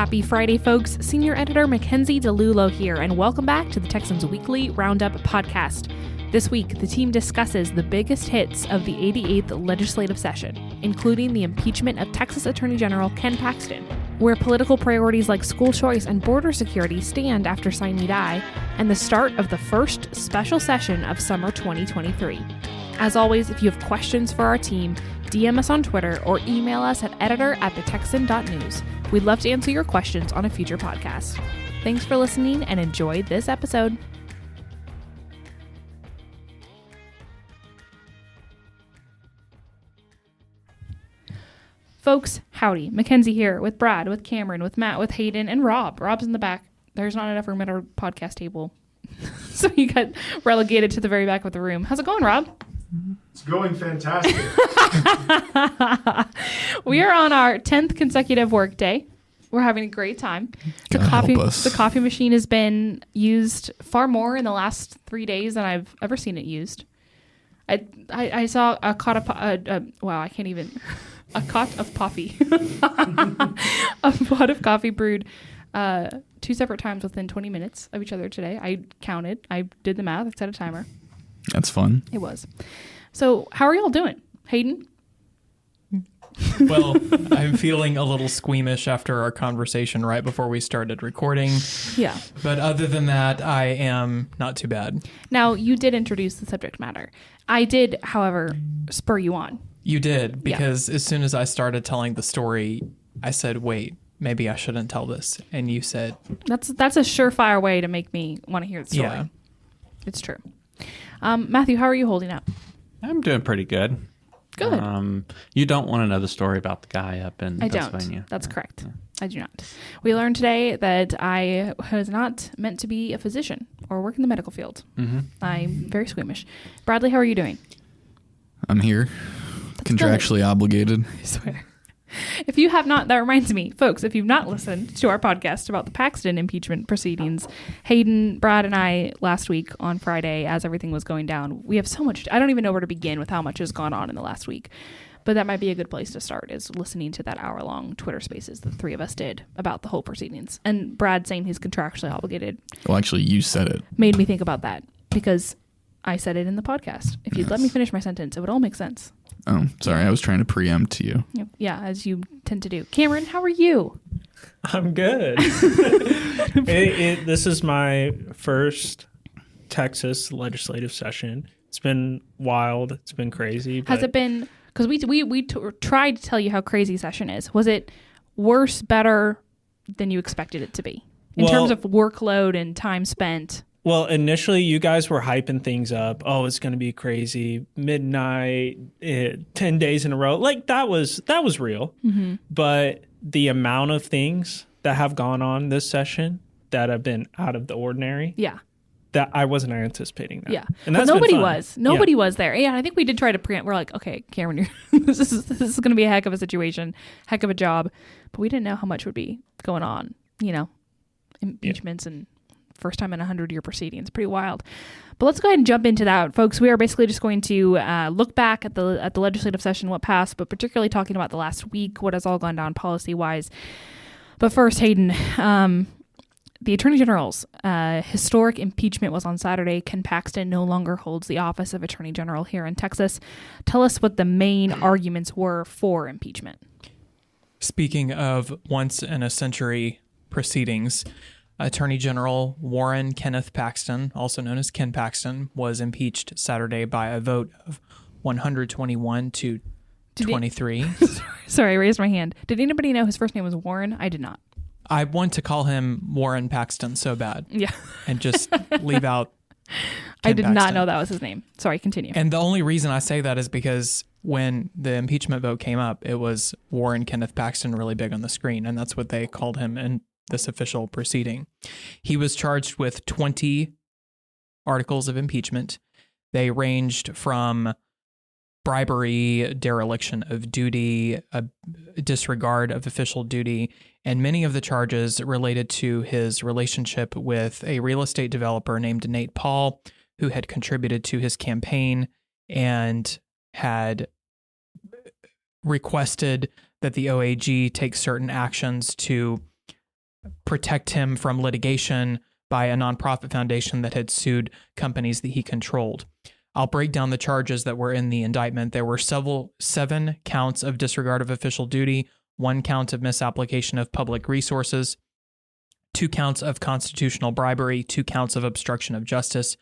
Happy Friday, folks. Senior Editor Mackenzie DeLulo here, and welcome back to the Texans Weekly Roundup podcast. This week, the team discusses the biggest hits of the 88th legislative session, including the impeachment of Texas Attorney General Ken Paxton, where political priorities like school choice and border security stand after sine die, and the start of the first special session of summer 2023. As always, if you have questions for our team, DM us on Twitter or email us at editor@thetexan.news. We'd love to answer your questions on a future podcast. Thanks for listening and enjoy this episode. Folks, howdy. Mackenzie here with Brad, with Cameron, with Matt, with Hayden, and Rob. Rob's in the back. There's not enough room at our podcast table. So he got relegated to the very back of the room. How's it going, Rob? It's going fantastic. We are on our 10th consecutive work day. We're having a great time. The coffee machine has been used far more in the last 3 days than I've ever seen it used. I saw a cot of coffee. A pot of coffee brewed 2 separate times within 20 minutes of each other today. I counted. I did the math. I set a timer. That's fun. It was. So how are y'all doing? Hayden? Well, I'm feeling a little squeamish after our conversation right before we started recording. Yeah. But other than that, I am not too bad. Now, you did introduce the subject matter. I did, however, spur you on. You did, because as soon as I started telling the story, I said, wait, maybe I shouldn't tell this. And you said... That's a surefire way to make me want to hear the story. Yeah. It's true. Matthew, how are you holding up? I'm doing pretty good. Good. You don't want to know the story about the guy up in Pennsylvania. I don't. That's correct. Yeah. I do not. We learned today that I was not meant to be a physician or work in the medical field. Mm-hmm. I'm very squeamish. Bradley, how are you doing? I'm here. That's contractually good. Obligated. I swear. If you have not, that reminds me, folks, if you've not listened to our podcast about the Paxton impeachment proceedings, Hayden, Brad, and I last week on Friday, as everything was going down, we have so much. I don't even know where to begin with how much has gone on in the last week. But that might be a good place to start, is listening to that hour-long Twitter Spaces the three of us did about the whole proceedings. And Brad saying he's contractually obligated. Well, actually, you said it. Made me think about that, because I said it in the podcast. If you'd let me finish my sentence, it would all make sense. Oh, sorry. I was trying to preempt you. Yeah, as you tend to do. Cameron, how are you? I'm good. This is my first Texas legislative session. It's been wild. It's been crazy. Has it been... Because we tried to tell you how crazy session is. Was it worse, better than you expected it to be? In terms of workload and time spent? Well, initially, you guys were hyping things up. Oh, it's going to be crazy. Midnight, 10 days in a row. Like, that was real. Mm-hmm. But the amount of things that have gone on this session that have been out of the ordinary. Yeah. That I wasn't anticipating that. Yeah. And that's nobody was. Nobody was there. Yeah, I think we did try to preempt. We're like, okay, Cameron, this is going to be a heck of a situation, heck of a job. But we didn't know how much would be going on, impeachments and first time in 100-year proceedings. Pretty wild. But let's go ahead and jump into that, folks. We are basically just going to look back at the legislative session, what passed, but particularly talking about the last week, what has all gone down policy-wise. But first, Hayden, the Attorney General's historic impeachment was on Saturday. Ken Paxton no longer holds the office of Attorney General here in Texas. Tell us what the main arguments were for impeachment. Speaking of once-in-a-century proceedings, Attorney General Warren Kenneth Paxton, also known as Ken Paxton, was impeached Saturday by a vote of 121 to 23. Sorry, I raised my hand. Did anybody know his first name was Warren? I did not. I want to call him Warren Paxton so bad. Yeah. And just leave out Ken I did Paxton. Not know that was his name. Sorry, continue. And the only reason I say that is because when the impeachment vote came up, it was Warren Kenneth Paxton really big on the screen, and that's what they called him in this official proceeding. He was charged with 20 articles of impeachment. They ranged from bribery, dereliction of duty, a disregard of official duty, and many of the charges related to his relationship with a real estate developer named Nate Paul, who had contributed to his campaign and had requested that the OAG take certain actions to protect him from litigation by a nonprofit foundation that had sued companies that he controlled. I'll break down the charges that were in the indictment. There were 7 counts of disregard of official duty, 1 count of misapplication of public resources, 2 counts of constitutional bribery, 2 counts of obstruction of justice,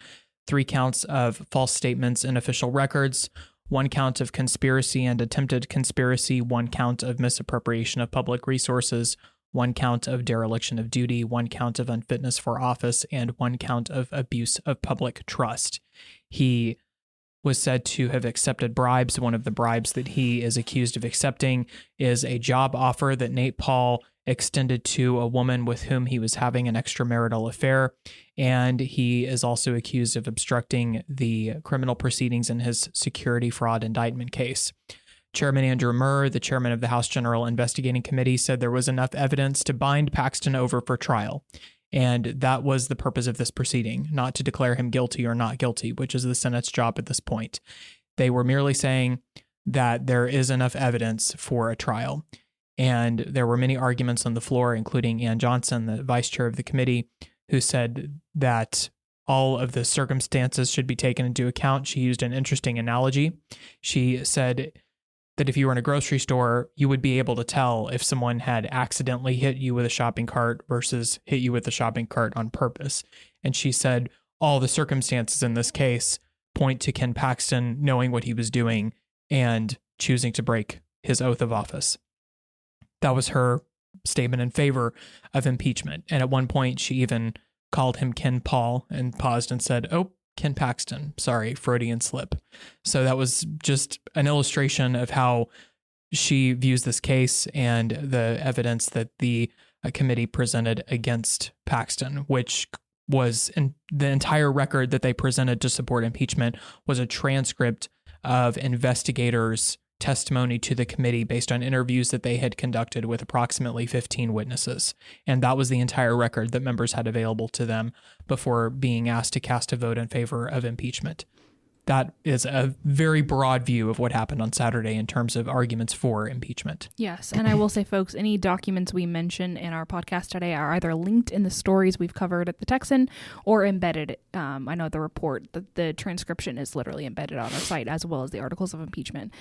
3 counts of false statements in official records, 1 count of conspiracy and attempted conspiracy, 1 count of misappropriation of public resources, 1 count of dereliction of duty, 1 count of unfitness for office, and 1 count of abuse of public trust. He was said to have accepted bribes. One of the bribes that he is accused of accepting is a job offer that Nate Paul extended to a woman with whom he was having an extramarital affair. And he is also accused of obstructing the criminal proceedings in his security fraud indictment case. Chairman Andrew Murr, the chairman of the House General Investigating Committee, said there was enough evidence to bind Paxton over for trial. And that was the purpose of this proceeding, not to declare him guilty or not guilty, which is the Senate's job at this point. They were merely saying that there is enough evidence for a trial. And there were many arguments on the floor, including Ann Johnson, the vice chair of the committee, who said that all of the circumstances should be taken into account. She used an interesting analogy. She said that if you were in a grocery store, you would be able to tell if someone had accidentally hit you with a shopping cart versus hit you with the shopping cart on purpose. And she said all the circumstances in this case point to Ken Paxton knowing what he was doing and choosing to break his oath of office. That was her statement in favor of impeachment. And at one point, she even called him Ken Paul and paused and said, "Oh, Ken Paxton, sorry, Freudian slip." So that was just an illustration of how she views this case and the evidence that the committee presented against Paxton, which was in the entire record that they presented to support impeachment was a transcript of investigators' testimony to the committee based on interviews that they had conducted with approximately 15 witnesses. And that was the entire record that members had available to them before being asked to cast a vote in favor of impeachment. That is a very broad view of what happened on Saturday in terms of arguments for impeachment. Yes, and I will say, folks, any documents we mention in our podcast today are either linked in the stories we've covered at the Texan or embedded. I know the report, the transcription is literally embedded on our site, as well as the articles of impeachment.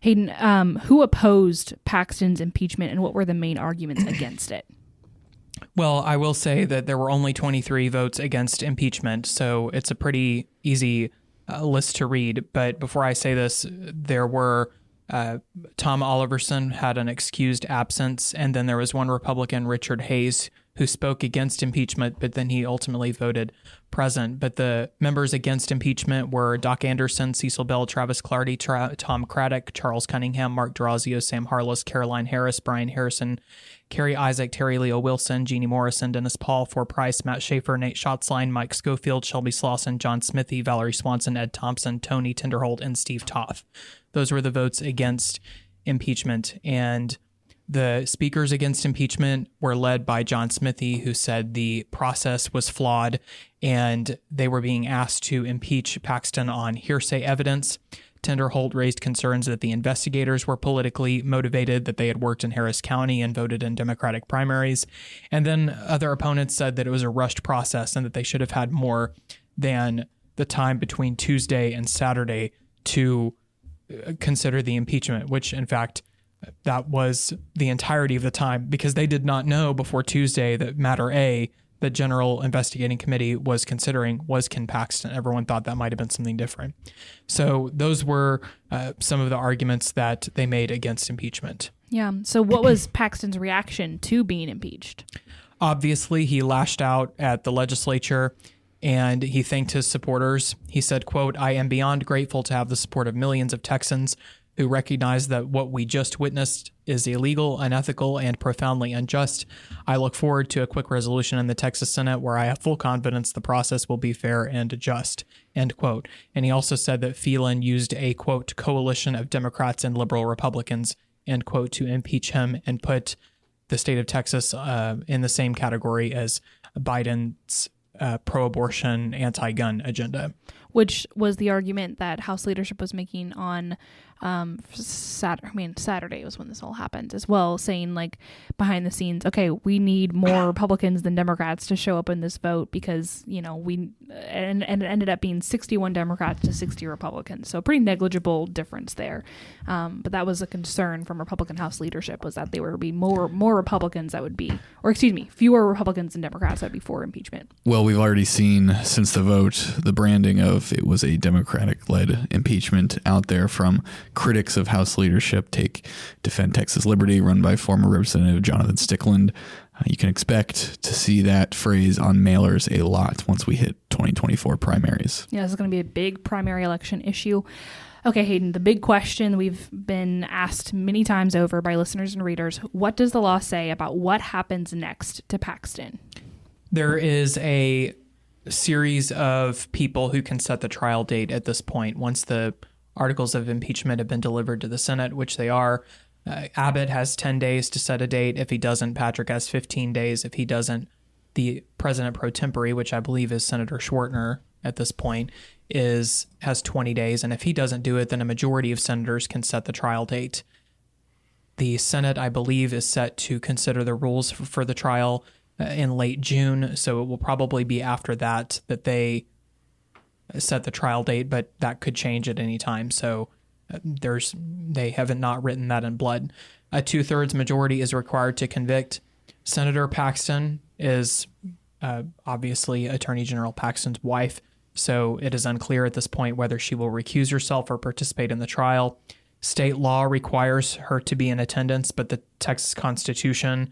Hayden, who opposed Paxton's impeachment and what were the main arguments against it? Well, I will say that there were only 23 votes against impeachment, so it's a pretty easy list to read. But before I say this, there were Tom Oliverson had an excused absence, and then there was one Republican, Richard Hayes, who spoke against impeachment, but then he ultimately voted present. But the members against impeachment were Doc Anderson, Cecil Bell, Travis Clardy, Tom Craddock, Charles Cunningham, Mark D'Orazio, Sam Harless, Caroline Harris, Brian Harrison, Kerry Isaac, Terry Leo Wilson, Jeannie Morrison, Dennis Paul, For Price, Matt Schaefer, Nate Schatzline, Mike Schofield, Shelby Slauson, John Smithy, Valerie Swanson, Ed Thompson, Tony Tinderholt, and Steve Toth. Those were the votes against impeachment. And the speakers against impeachment were led by John Smithy, who said the process was flawed and they were being asked to impeach Paxton on hearsay evidence. Tinderholt raised concerns that the investigators were politically motivated, that they had worked in Harris County and voted in Democratic primaries. And then other opponents said that it was a rushed process and that they should have had more than the time between Tuesday and Saturday to consider the impeachment, which in fact, that was the entirety of the time, because they did not know before Tuesday that matter A, the General Investigating Committee was considering, was Ken Paxton. Everyone thought that might have been something different. So those were some of the arguments that they made against impeachment. Yeah. So what was Paxton's reaction to being impeached? Obviously, he lashed out at the legislature and he thanked his supporters. He said, quote, "I am beyond grateful to have the support of millions of Texans who recognize that what we just witnessed is illegal, unethical, and profoundly unjust. I look forward to a quick resolution in the Texas Senate where I have full confidence the process will be fair and just," end quote. And he also said that Phelan used a, quote, "coalition of Democrats and liberal Republicans," end quote, to impeach him and put the state of Texas in the same category as Biden's pro-abortion, anti-gun agenda. which was the argument that House leadership was making on Saturday was when this all happened as well, saying like behind the scenes, okay, we need more Republicans than Democrats to show up in this vote because, and it ended up being 61 Democrats to 60 Republicans. So a pretty negligible difference there. But that was a concern from Republican House leadership, was that there would be more Republicans that would be, or excuse me, fewer Republicans than Democrats that would be for impeachment. Well, we've already seen since the vote, the branding of it was a Democratic-led impeachment out there from critics of House leadership. Take Defend Texas Liberty, run by former Representative Jonathan Stickland. You can expect to see that phrase on mailers a lot once we hit 2024 primaries. Yeah, this is going to be a big primary election issue. Okay, Hayden, the big question we've been asked many times over by listeners and readers, what does the law say about what happens next to Paxton? There is a series of people who can set the trial date at this point once the articles of impeachment have been delivered to the Senate, which they are. Abbott has 10 days to set a date. If he doesn't, Patrick has 15 days. If he doesn't, the president pro tempore, which I believe is Senator Schwartner at this point, has 20 days. And if he doesn't do it, then a majority of senators can set the trial date. The Senate, I believe, is set to consider the rules for the trial in late June. So it will probably be after that they set the trial date, but that could change at any time. So they haven't not written that in blood. A 2/3 majority is required to convict. Senator Paxton is obviously Attorney General Paxton's wife, so it is unclear at this point whether she will recuse herself or participate in the trial. State law requires her to be in attendance, but the Texas Constitution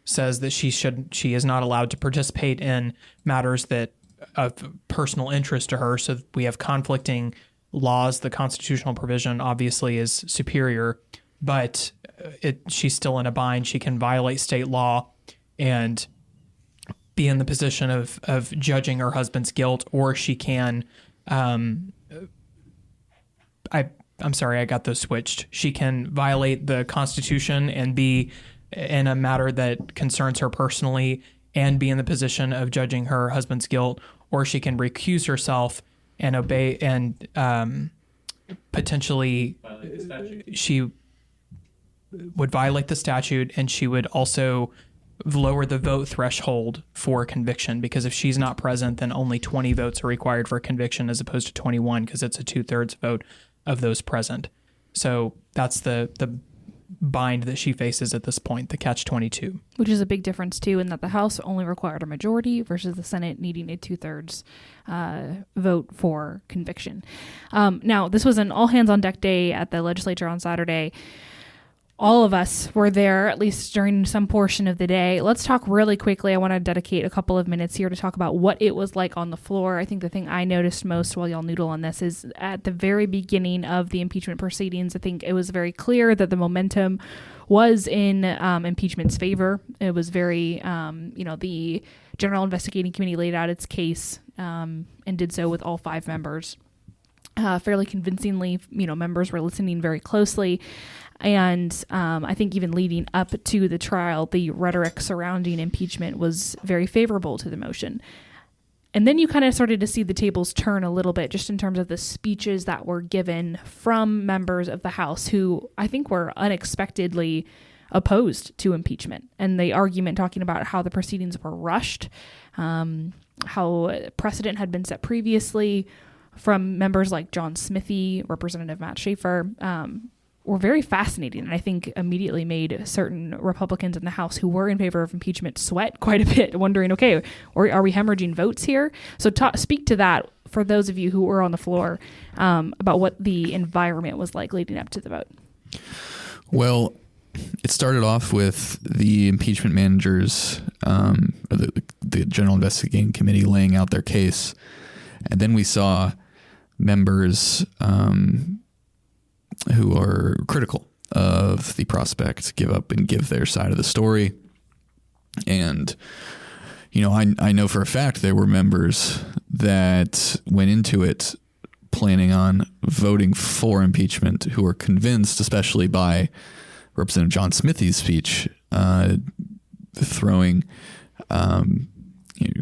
says that she is not allowed to participate in matters that of personal interest to her. So we have conflicting laws. The constitutional provision obviously is superior, but she's still in a bind. She can violate state law and be in the position of judging her husband's guilt, or she can, I'm sorry, I got those switched. She can violate the Constitution and be in a matter that concerns her personally and be in the position of judging her husband's guilt, or she can recuse herself and obey and potentially she would violate the statute, and she would also lower the vote threshold for conviction, because if she's not present, then only 20 votes are required for conviction as opposed to 21, because it's a 2/3 vote of those present. So that's the bind that she faces at this point, the catch-22. Which is a big difference, too, in that the House only required a majority versus the Senate needing a 2/3 vote for conviction. Now, this was an all-hands-on-deck day at the legislature on Saturday. All of us were there, at least during some portion of the day. Let's talk really quickly. I want to dedicate a couple of minutes here to talk about what it was like on the floor. I think the thing I noticed most while y'all noodle on this is at the very beginning of the impeachment proceedings, I think it was very clear that the momentum was in impeachment's favor. It was very, the General Investigating Committee laid out its case and did so with all 5 members. Fairly convincingly, members were listening very closely. And I think even leading up to the trial, the rhetoric surrounding impeachment was very favorable to the motion. And then you kind of started to see the tables turn a little bit just in terms of the speeches that were given from members of the House who I think were unexpectedly opposed to impeachment. And the argument talking about how the proceedings were rushed, how precedent had been set previously from members like John Smithy, Representative Matt Schaefer, were very fascinating, and I think immediately made certain Republicans in the House who were in favor of impeachment sweat quite a bit, wondering, okay, are we hemorrhaging votes here? So speak to that for those of you who were on the floor about what the environment was like leading up to the vote. Well, it started off with the impeachment managers, the General Investigating Committee laying out their case, and then we saw members who are critical of the prospect give up and give their side of the story. And, I know for a fact there were members that went into it planning on voting for impeachment who were convinced, especially by Representative John Smithy's speech,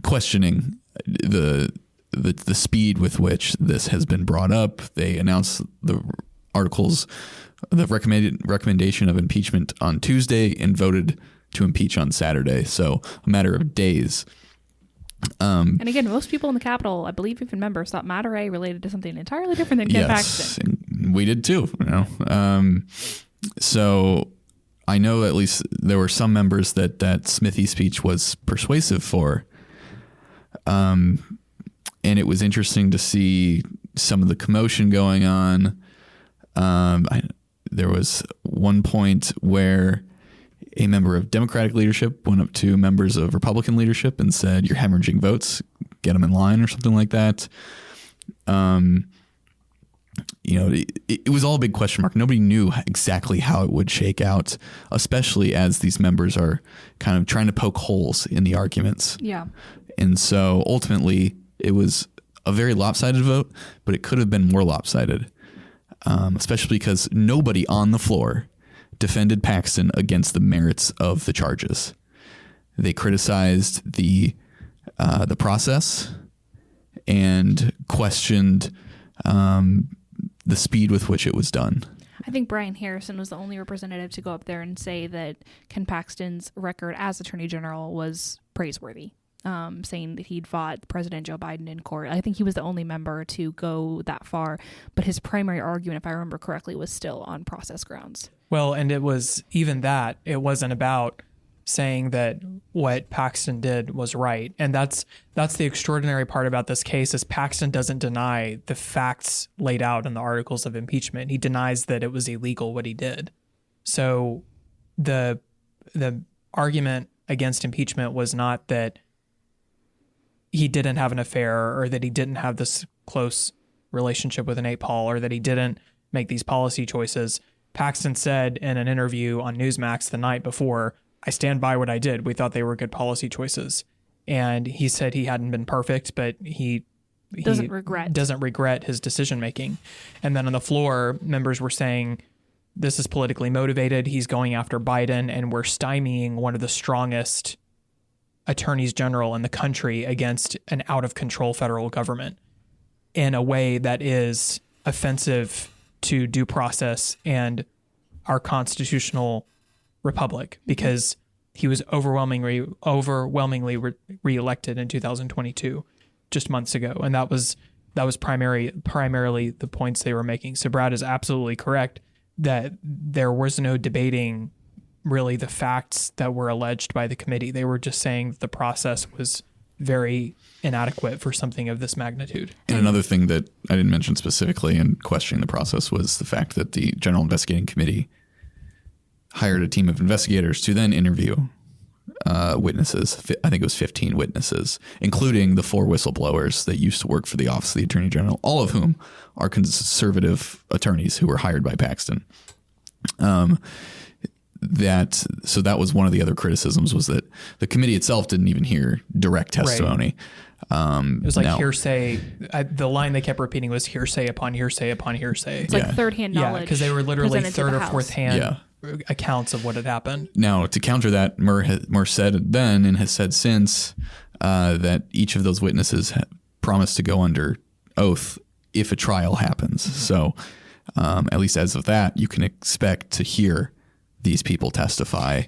questioning the the speed with which this has been brought up. They announced the articles, the recommendation of impeachment on Tuesday and voted to impeach on Saturday. So a matter of days. And again, most people in the Capitol, I believe even members, thought Matt Array related to something entirely different than Ken Paxton. We did too. So I know at least there were some members that Smithy speech was persuasive for. And it was interesting to see some of the commotion going on. There was one point where a member of Democratic leadership went up to members of Republican leadership and said, "You're hemorrhaging votes, get them in line," or something like that. It was all a big question mark. Nobody knew exactly how it would shake out, especially as these members are kind of trying to poke holes in the arguments. Yeah. And so ultimately it was a very lopsided vote, but it could have been more lopsided, especially because nobody on the floor defended Paxton against the merits of the charges. They criticized the process and questioned the speed with which it was done. I think Brian Harrison was the only representative to go up there and say that Ken Paxton's record as Attorney General was praiseworthy, saying that he'd fought President Joe Biden in court. I think he was the only member to go that far, but his primary argument, if I remember correctly, was still on process grounds. Well, and it was even that. It wasn't about saying that what Paxton did was right. And that's the extraordinary part about this case is Paxton doesn't deny the facts laid out in the articles of impeachment. He denies that it was illegal what he did. So the argument against impeachment was not that he didn't have an affair or that he didn't have this close relationship with Nate Paul or that he didn't make these policy choices. Paxton said in an interview on Newsmax the night before, "I stand by what I did. We thought they were good policy choices." And he said he hadn't been perfect, but he doesn't regret his decision making. And then on the floor, members were saying, this is politically motivated. He's going after Biden, and we're stymieing one of the strongest attorneys general in the country against an out of control federal government in a way that is offensive to due process and our constitutional republic, because he was overwhelmingly reelected in 2022, just months ago, and that was primarily the points they were making. So Brad is absolutely correct that there was no debating really the facts that were alleged by the committee. They were just saying that the process was very inadequate for something of this magnitude. And another thing that I didn't mention specifically in questioning the process was the fact that the General Investigating Committee hired a team of investigators to then interview witnesses. I think it was 15 witnesses, including the 4 whistleblowers that used to work for the Office of the Attorney General, all of whom are conservative attorneys who were hired by Paxton. So that was one of the other criticisms, was that the committee itself didn't even hear direct testimony. Right. It was like hearsay. The line they kept repeating was hearsay upon hearsay upon hearsay. It's like third-hand knowledge. Yeah, because they were literally third or fourth-hand accounts of what had happened. Now, to counter that, Murr said then and has said since that each of those witnesses promised to go under oath if a trial happens. Mm-hmm. So at least as of that, you can expect to hear these people testify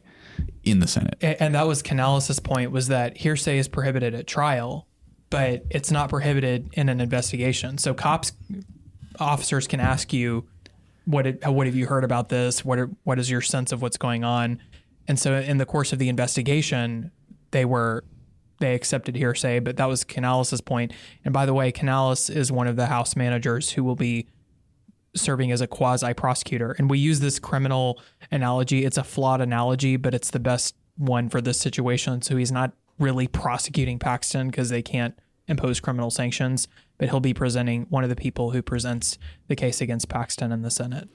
in the Senate. And that was Canales' point, was that hearsay is prohibited at trial, but it's not prohibited in an investigation. So officers can ask you, what have you heard about this? What is your sense of what's going on? And so in the course of the investigation, they accepted hearsay, but that was Canales' point. And by the way, Canales is one of the House managers who will be serving as a quasi-prosecutor. And we use this criminal analogy. It's a flawed analogy, but it's the best one for this situation. So he's not really prosecuting Paxton because they can't impose criminal sanctions, but he'll be presenting one of the people who presents the case against Paxton in the Senate.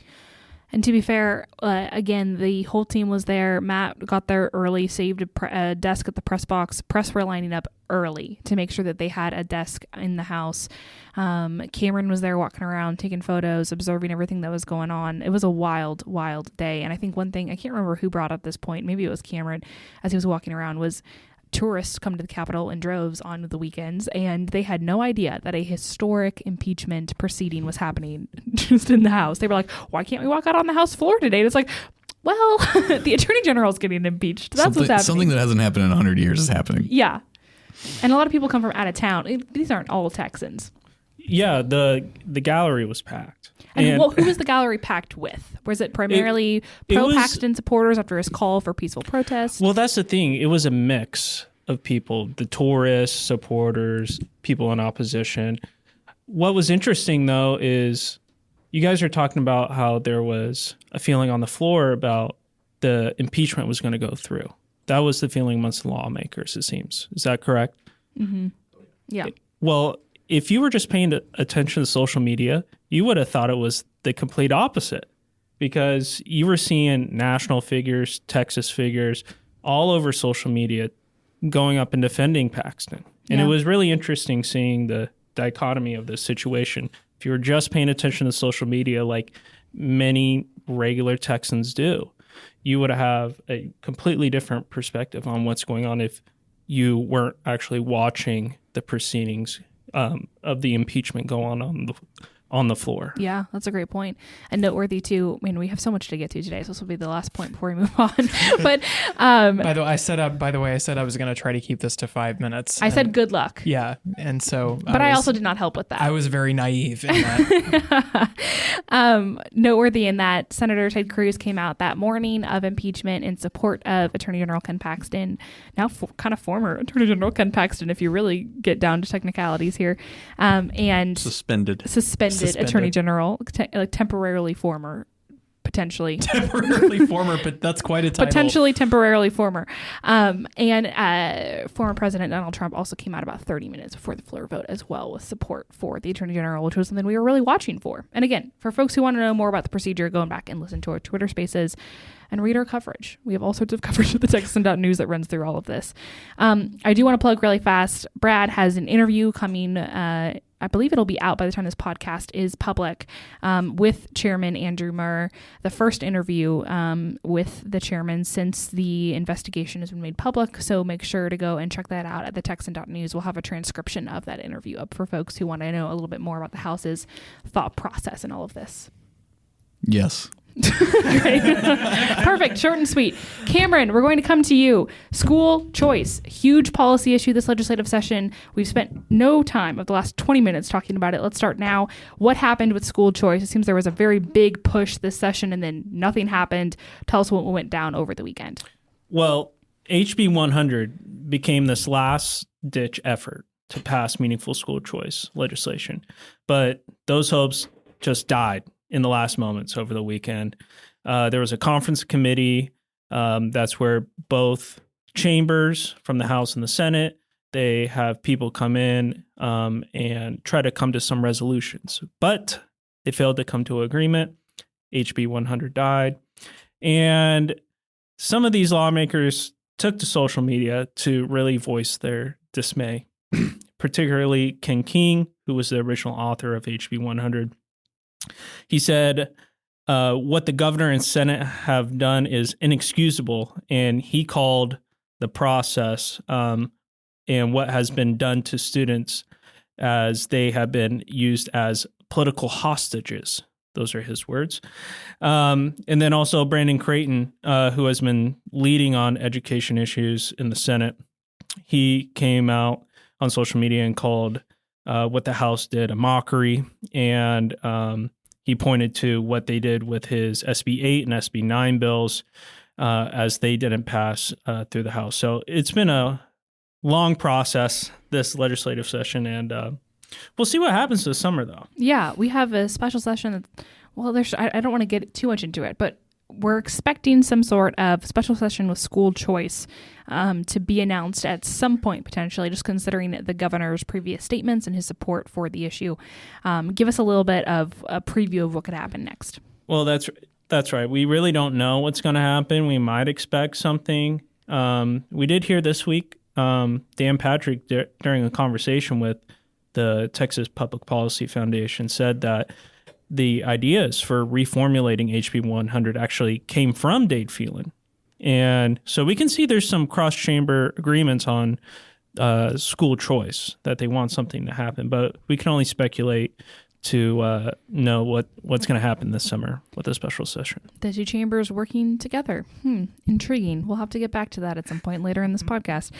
And to be fair, again, the whole team was there. Matt got there early, saved a desk at the press box. Press were lining up early to make sure that they had a desk in the house. Cameron was there walking around, taking photos, observing everything that was going on. It was a wild, wild day. And I think one thing, I can't remember who brought up this point, maybe it was Cameron, as he was walking around, was tourists come to the Capitol in droves on the weekends, and they had no idea that a historic impeachment proceeding was happening just in the House. They were like, why can't we walk out on the House floor today? And it's like, well, the Attorney General's getting impeached. That's what's happening. Something that hasn't happened in 100 years is happening. Yeah. And a lot of people come from out of town. These aren't all Texans. Yeah, the gallery was packed. And who was the gallery packed with? Was it primarily pro-Paxton supporters after his call for peaceful protests? Well, that's the thing. It was a mix of people, the tourists, supporters, people in opposition. What was interesting, though, is you guys are talking about how there was a feeling on the floor about the impeachment was going to go through. That was the feeling amongst the lawmakers, it seems. Is that correct? Mm-hmm. Yeah. Well, if you were just paying attention to social media, you would have thought it was the complete opposite, because you were seeing national figures, Texas figures, all over social media going up and defending Paxton. And it was really interesting seeing the dichotomy of this situation. If you were just paying attention to social media like many regular Texans do, you would have a completely different perspective on what's going on if you weren't actually watching the proceedings of the impeachment go on the floor. Yeah, that's a great point. And noteworthy too, I mean, we have so much to get to today, so this will be the last point before we move on. But by the way, I said I was going to try to keep this to 5 minutes. I said good luck. Yeah, and so but I also did not help with that. I was very naive in that. Noteworthy in that Senator Ted Cruz came out that morning of impeachment in support of Attorney General Ken Paxton, now kind of former Attorney General Ken Paxton, if you really get down to technicalities here, and suspended Attorney General, temporarily former, potentially. Temporarily former, but that's quite a title. Potentially temporarily former. And former President Donald Trump also came out about 30 minutes before the floor vote as well with support for the Attorney General, which was something we were really watching for. And again, for folks who want to know more about the procedure, going back and listen to our Twitter Spaces and read our coverage. We have all sorts of coverage at the Texan.news that runs through all of this. I do want to plug really fast. Brad has an interview coming, I believe it'll be out by the time this podcast is public, with Chairman Andrew Murr, the first interview with the chairman since the investigation has been made public. So make sure to go and check that out at the Texan.news. We'll have a transcription of that interview up for folks who want to know a little bit more about the House's thought process and all of this. Yes. Perfect. Short and sweet. Cameron, we're going to come to you. School choice, huge policy issue this legislative session. We've spent no time of the last 20 minutes talking about it. Let's start now. What happened with school choice? It seems there was a very big push this session and then nothing happened. Tell us what went down over the weekend. Well, HB 100 became this last ditch effort to pass meaningful school choice legislation, but those hopes just died in the last moments over the weekend. There was a conference committee. That's where both chambers from the House and the Senate, they have people come in and try to come to some resolutions. But they failed to come to an agreement. HB 100 died. And some of these lawmakers took to social media to really voice their dismay, particularly Ken King, who was the original author of HB 100. He said, what the governor and Senate have done is inexcusable, and he called the process and what has been done to students as they have been used as political hostages. Those are his words. And then also Brandon Creighton, who has been leading on education issues in the Senate. He came out on social media and called what the House did a mockery, and he pointed to what they did with his SB 8 and SB 9 bills as they didn't pass through the House. So it's been a long process, this legislative session, and we'll see what happens this summer, though. Yeah, we have a special session. I don't want to get too much into it, but we're expecting some sort of special session with school choice to be announced at some point, potentially, just considering the governor's previous statements and his support for the issue. Give us a little bit of a preview of what could happen next. Well, that's right. We really don't know what's going to happen. We might expect something. We did hear this week, Dan Patrick, during a conversation with the Texas Public Policy Foundation, said that the ideas for reformulating HB 100 actually came from Dade Phelan. And so we can see there's some cross-chamber agreements on school choice, that they want something to happen, but we can only speculate to know what's going to happen this summer with the special session. The two chambers working together. Intriguing. We'll have to get back to that at some point later in this podcast.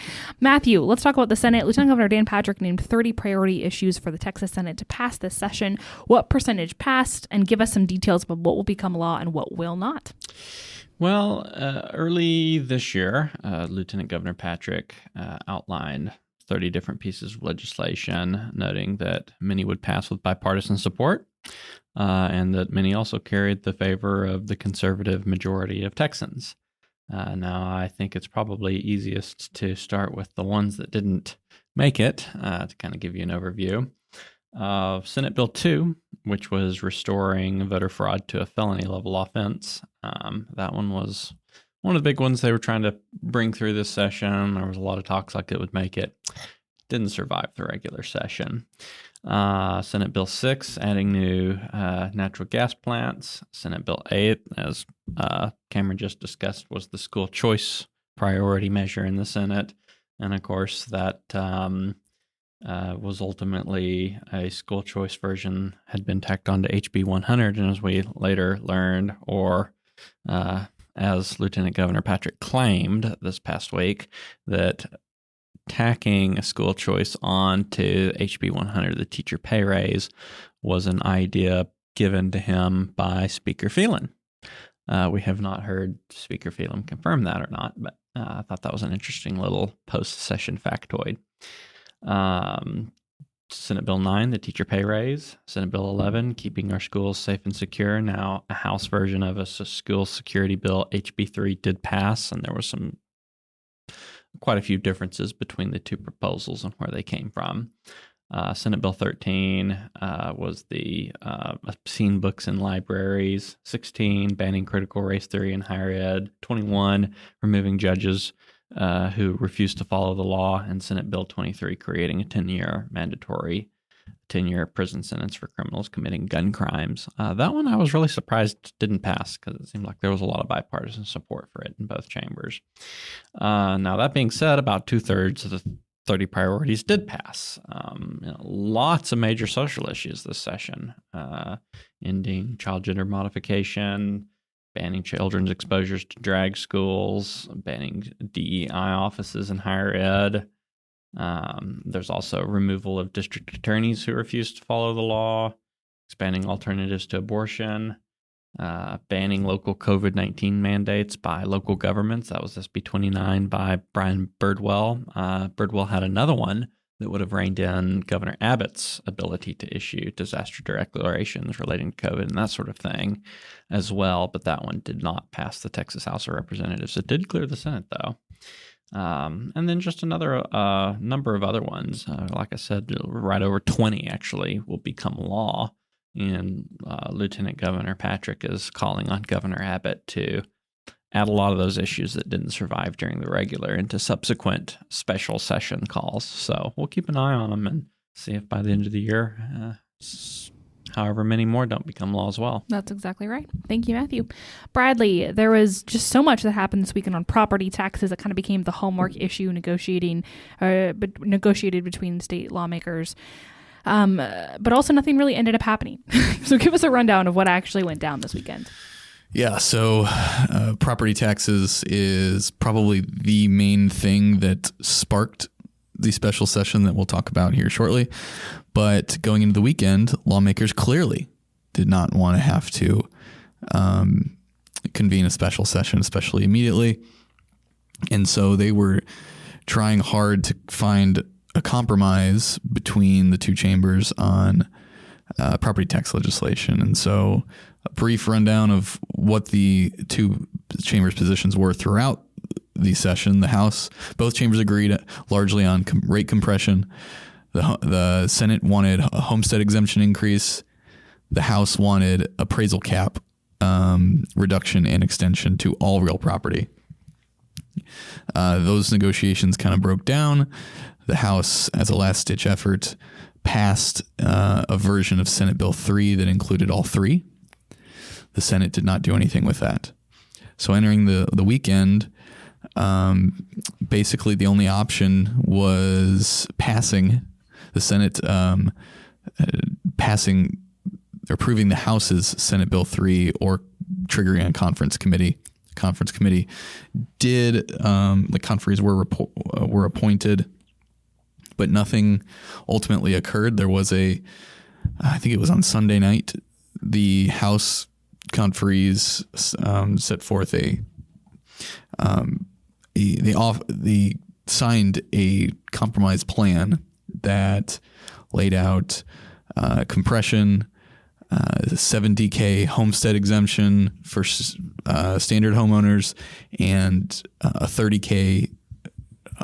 Matthew, let's talk about the Senate. Lieutenant Governor Dan Patrick named 30 priority issues for the Texas Senate to pass this session. What percentage passed? And give us some details about what will become law and what will not. Well, early this year, Lieutenant Governor Patrick outlined 30 different pieces of legislation, noting that many would pass with bipartisan support, and that many also carried the favor of the conservative majority of Texans. Now, I think it's probably easiest to start with the ones that didn't make it, to kind of give you an overview. Senate Bill 2, which was restoring voter fraud to a felony level offense. That one was one of the big ones they were trying to bring through this session. There was a lot of talks like it would make it. Didn't survive the regular session. Senate Bill 6, adding new natural gas plants. Senate Bill 8, as Cameron just discussed, was the school choice priority measure in the Senate. And of course, that was ultimately a school choice version had been tacked onto HB 100. And as we later learned, or as Lieutenant Governor Patrick claimed this past week, that tacking a school choice onto HB 100, the teacher pay raise, was an idea given to him by Speaker Phelan. We have not heard Speaker Phelan confirm that or not, but I thought that was an interesting little post-session factoid. Senate Bill 9, the teacher pay raise. Senate Bill 11, keeping our schools safe and secure. Now, a House version of a school security bill, HB 3, did pass, and there was quite a few differences between the two proposals and where they came from. Senate Bill 13 was the obscene books in libraries. 16, banning critical race theory in higher ed. 21, removing judges who refused to follow the law. And Senate Bill 23, creating a 10-year mandatory 10-year prison sentence for criminals committing gun crimes. That one I was really surprised didn't pass, because it seemed like there was a lot of bipartisan support for it in both chambers. Now, that being said, about 2/3 of the 30 priorities did pass. Lots of major social issues this session, ending child gender modification, banning children's exposures to drag schools, banning DEI offices in higher ed. There's also removal of district attorneys who refuse to follow the law, expanding alternatives to abortion, banning local COVID-19 mandates by local governments. That was SB 29 by Brian Birdwell. Birdwell had another one that would have reined in Governor Abbott's ability to issue disaster declarations relating to COVID and that sort of thing as well, but that one did not pass the Texas House of Representatives. It did clear the Senate, though. And then just another number of other ones. Like I said, right over 20 actually will become law. And Lieutenant Governor Patrick is calling on Governor Abbott to add a lot of those issues that didn't survive during the regular into subsequent special session calls. So we'll keep an eye on them and see if by the end of the year, however many more don't become law as well. That's exactly right. Thank you, Matthew. Bradley, there was just so much that happened this weekend on property taxes. It kind of became the hallmark issue negotiated between state lawmakers. But also nothing really ended up happening. So give us a rundown of what actually went down this weekend. Yeah, so property taxes is probably the main thing that sparked the special session that we'll talk about here shortly. But going into the weekend, lawmakers clearly did not want to have to convene a special session, especially immediately. And so they were trying hard to find a compromise between the two chambers on property tax legislation. And so a brief rundown of what the two chambers' positions were throughout the session. The House, both chambers agreed largely on rate compression. The Senate wanted a homestead exemption increase. The House wanted appraisal cap reduction and extension to all real property. Those negotiations kind of broke down. The House, as a last-ditch effort, passed a version of Senate Bill 3 that included all three. The Senate did not do anything with that. So entering the weekend, basically the only option was passing the Senate, passing or approving the House's Senate Bill 3 or triggering a conference committee. Conference committee did, the conferees were appointed, but nothing ultimately occurred. There was I think it was on Sunday night, the House conferees set forth they signed a compromise plan that laid out compression, 70K homestead exemption for standard homeowners, and a 30K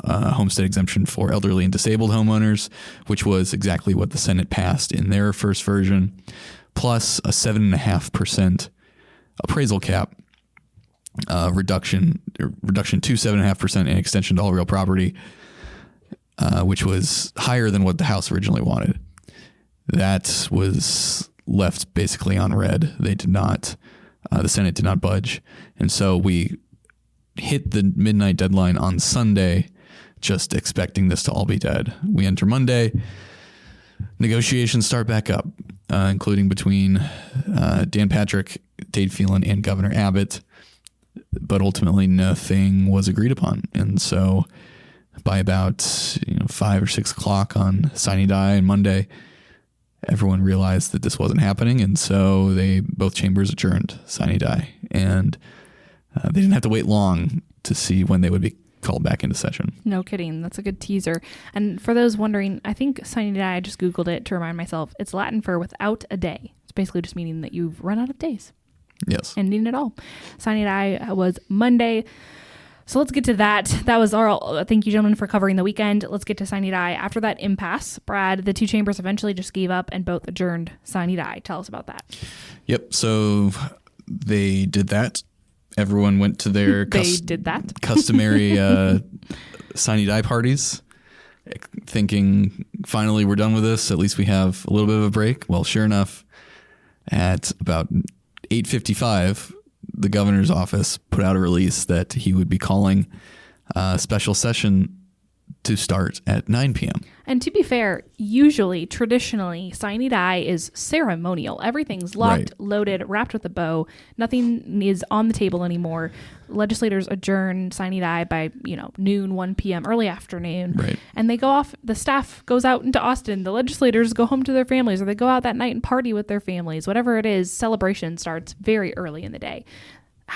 homestead exemption for elderly and disabled homeowners, which was exactly what the Senate passed in their first version, plus a 7.5% appraisal cap, reduction to 7.5% and extension to all real property, which was higher than what the House originally wanted. That was left basically on red. They did not, the Senate did not budge. And so we hit the midnight deadline on Sunday, just expecting this to all be dead. We enter Monday. Negotiations start back up, including between Dan Patrick, Dade Phelan, and Governor Abbott. But ultimately, nothing was agreed upon. And so by about 5 or 6 o'clock on sine die and Monday, everyone realized that this wasn't happening. And so both chambers adjourned sine die. And they didn't have to wait long to see when they would be called back into session. No kidding. That's a good teaser. And for those wondering, I think sine die, I just Googled it to remind myself, it's Latin for without a day. It's basically just meaning that you've run out of days. Yes. Ending it all. Sine die was Monday. So let's get to that. That was our, thank you gentlemen for covering the weekend. Let's get to sine die. After that impasse, Brad, the two chambers eventually just gave up and both adjourned sine die. Tell us about that. Yep. So they did that. Everyone went to their customary sine die parties, thinking finally we're done with this. At least we have a little bit of a break. Well, sure enough, at about 8:55, the governor's office put out a release that he would be calling a special session to start at 9 p.m. And to be fair, usually, traditionally, sine die is ceremonial. Everything's locked, loaded, wrapped with a bow. Nothing is on the table anymore. Legislators adjourn sine die by, noon, 1 p.m., early afternoon. Right. And they go off, the staff goes out into Austin. The legislators go home to their families, or they go out that night and party with their families. Whatever it is, celebration starts very early in the day.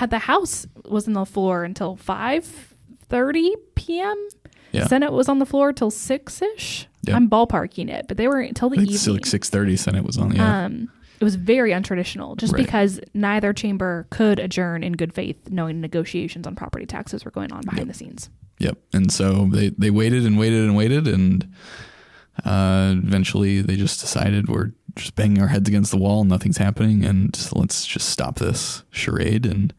The House was on the floor until 5:30 p.m., yeah. Senate was on the floor till 6-ish. Yep. I'm ballparking it, but they were until the evening. It's like 6:30 Senate was on, yeah. It was very untraditional, just because neither chamber could adjourn in good faith, knowing negotiations on property taxes were going on behind the scenes. Yep. And so they waited and waited and waited, and eventually they just decided we're just banging our heads against the wall and nothing's happening, and let's just stop this charade. And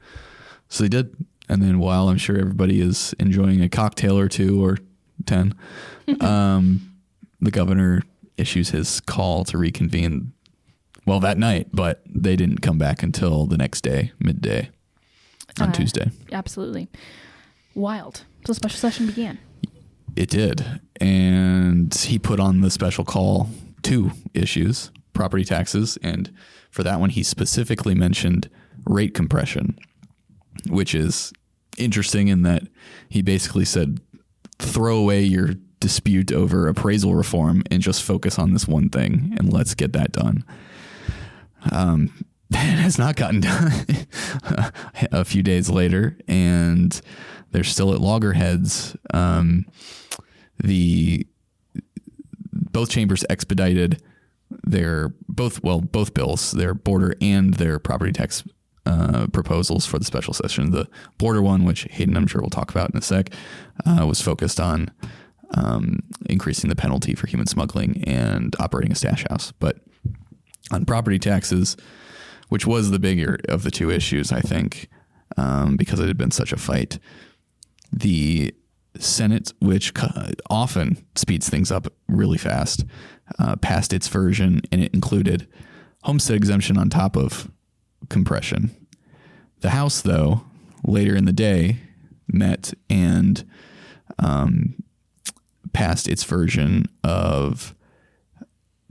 so they did. And then while I'm sure everybody is enjoying a cocktail or 2 or 10, the governor issues his call to reconvene, that night, but they didn't come back until the next day, midday on Tuesday. Absolutely. Wild. So special session began. It did. And he put on the special call 2 issues, property taxes. And for that one, he specifically mentioned rate compression, which is interesting in that he basically said, throw away your dispute over appraisal reform and just focus on this one thing and let's get that done. That has not gotten done a few days later, and they're still at loggerheads. Both chambers expedited both bills, their border and their property tax proposals for the special session. The border one, which Hayden, I'm sure we'll talk about in a sec, was focused on increasing the penalty for human smuggling and operating a stash house. But on property taxes, which was the bigger of the 2 issues, I think, because it had been such a fight, the Senate, which often speeds things up really fast, passed its version, and it included homestead exemption on top of compression. The House, though, later in the day met and passed its version of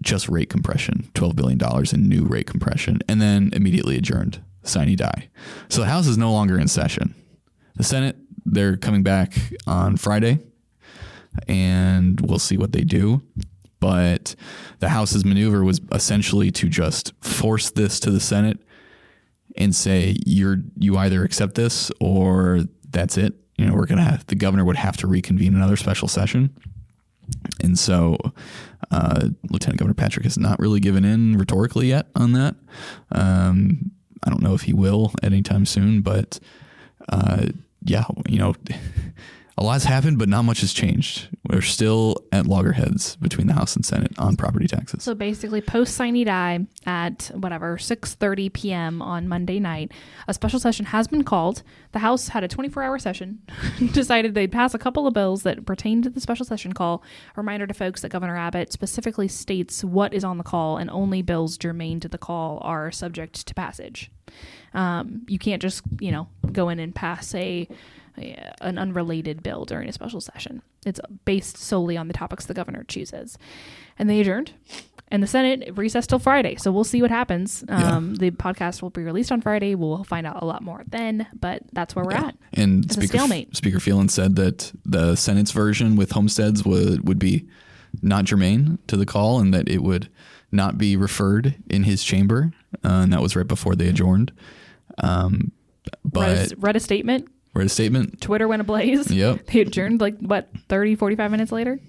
just rate compression, $12 billion in new rate compression, and then immediately adjourned, sine die. So the House is no longer in session. The Senate, they're coming back on Friday, and we'll see what they do. But the House's maneuver was essentially to just force this to the Senate and say, you either accept this or that's it. You know, the governor would have to reconvene another special session. And so Lieutenant Governor Patrick has not really given in rhetorically yet on that. I don't know if he will at any time soon, but yeah, you know, a lot's happened, but not much has changed. We're still at loggerheads between the House and Senate on property taxes. So basically, post sine die at 6:30 p.m. on Monday night, a special session has been called. The House had a 24-hour session, decided they'd pass a couple of bills that pertain to the special session call. A reminder to folks that Governor Abbott specifically states what is on the call, and only bills germane to the call are subject to passage. You can't just, go in and pass an unrelated bill during a special session. It's based solely on the topics the governor chooses. And they adjourned. And the Senate recessed till Friday. So we'll see what happens. The podcast will be released on Friday. We'll find out a lot more then. But that's where we're at. And it's a stalemate. Speaker Phelan said that the Senate's version with homesteads would be not germane to the call and that it would not be referred in his chamber. And that was right before they adjourned. But read a statement. Read a statement. Twitter went ablaze. Yep. They adjourned 30, 45 minutes later?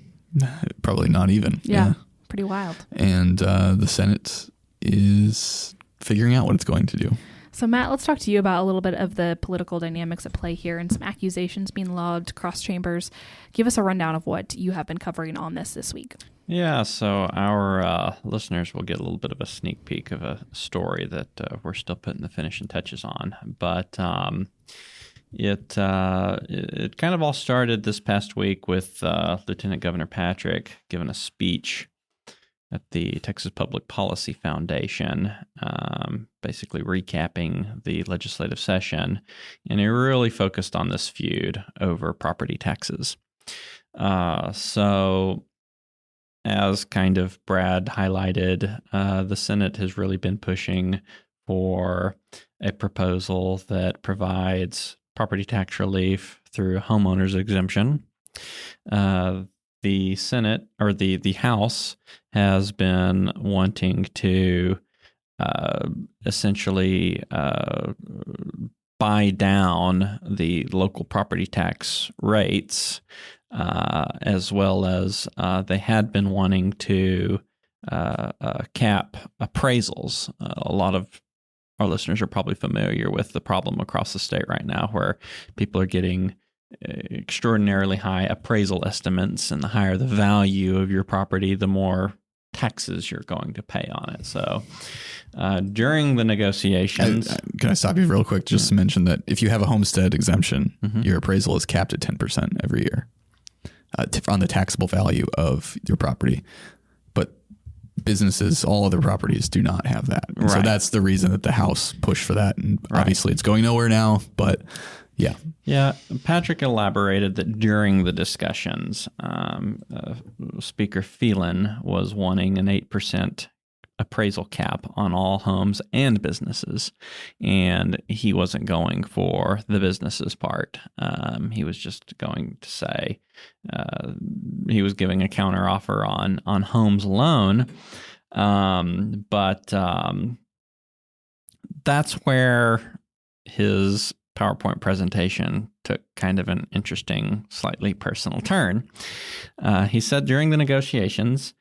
Probably not even. Yeah. Pretty wild. And the Senate is figuring out what it's going to do. So, Matt, let's talk to you about a little bit of the political dynamics at play here and some accusations being lobbed cross chambers. Give us a rundown of what you have been covering on this week. Yeah, so our listeners will get a little bit of a sneak peek of a story that we're still putting the finishing touches on. But it kind of all started this past week with Lieutenant Governor Patrick giving a speech at the Texas Public Policy Foundation, basically recapping the legislative session. And he really focused on this feud over property taxes. So as kind of Brad highlighted, the Senate has really been pushing for a proposal that provides property tax relief through homeowners exemption. The Senate or the House has been wanting to essentially buy down the local property tax rates, as well as they had been wanting to cap appraisals. A lot of our listeners are probably familiar with the problem across the state right now where people are getting extraordinarily high appraisal estimates, and the higher the value of your property, the more taxes you're going to pay on it. So during the negotiations... Can I stop you real quick just to mention that if you have a homestead exemption, your appraisal is capped at 10% every year on the taxable value of your property. But businesses, all other properties do not have that. Right. So that's the reason that the House pushed for that. And obviously it's going nowhere now, but... Yeah. Yeah. Patrick elaborated that during the discussions, Speaker Phelan was wanting an 8% appraisal cap on all homes and businesses, and he wasn't going for the businesses part. He was just going to say he was giving a counteroffer on homes alone, but that's where his PowerPoint presentation took kind of an interesting, slightly personal turn. He said during the negotiations,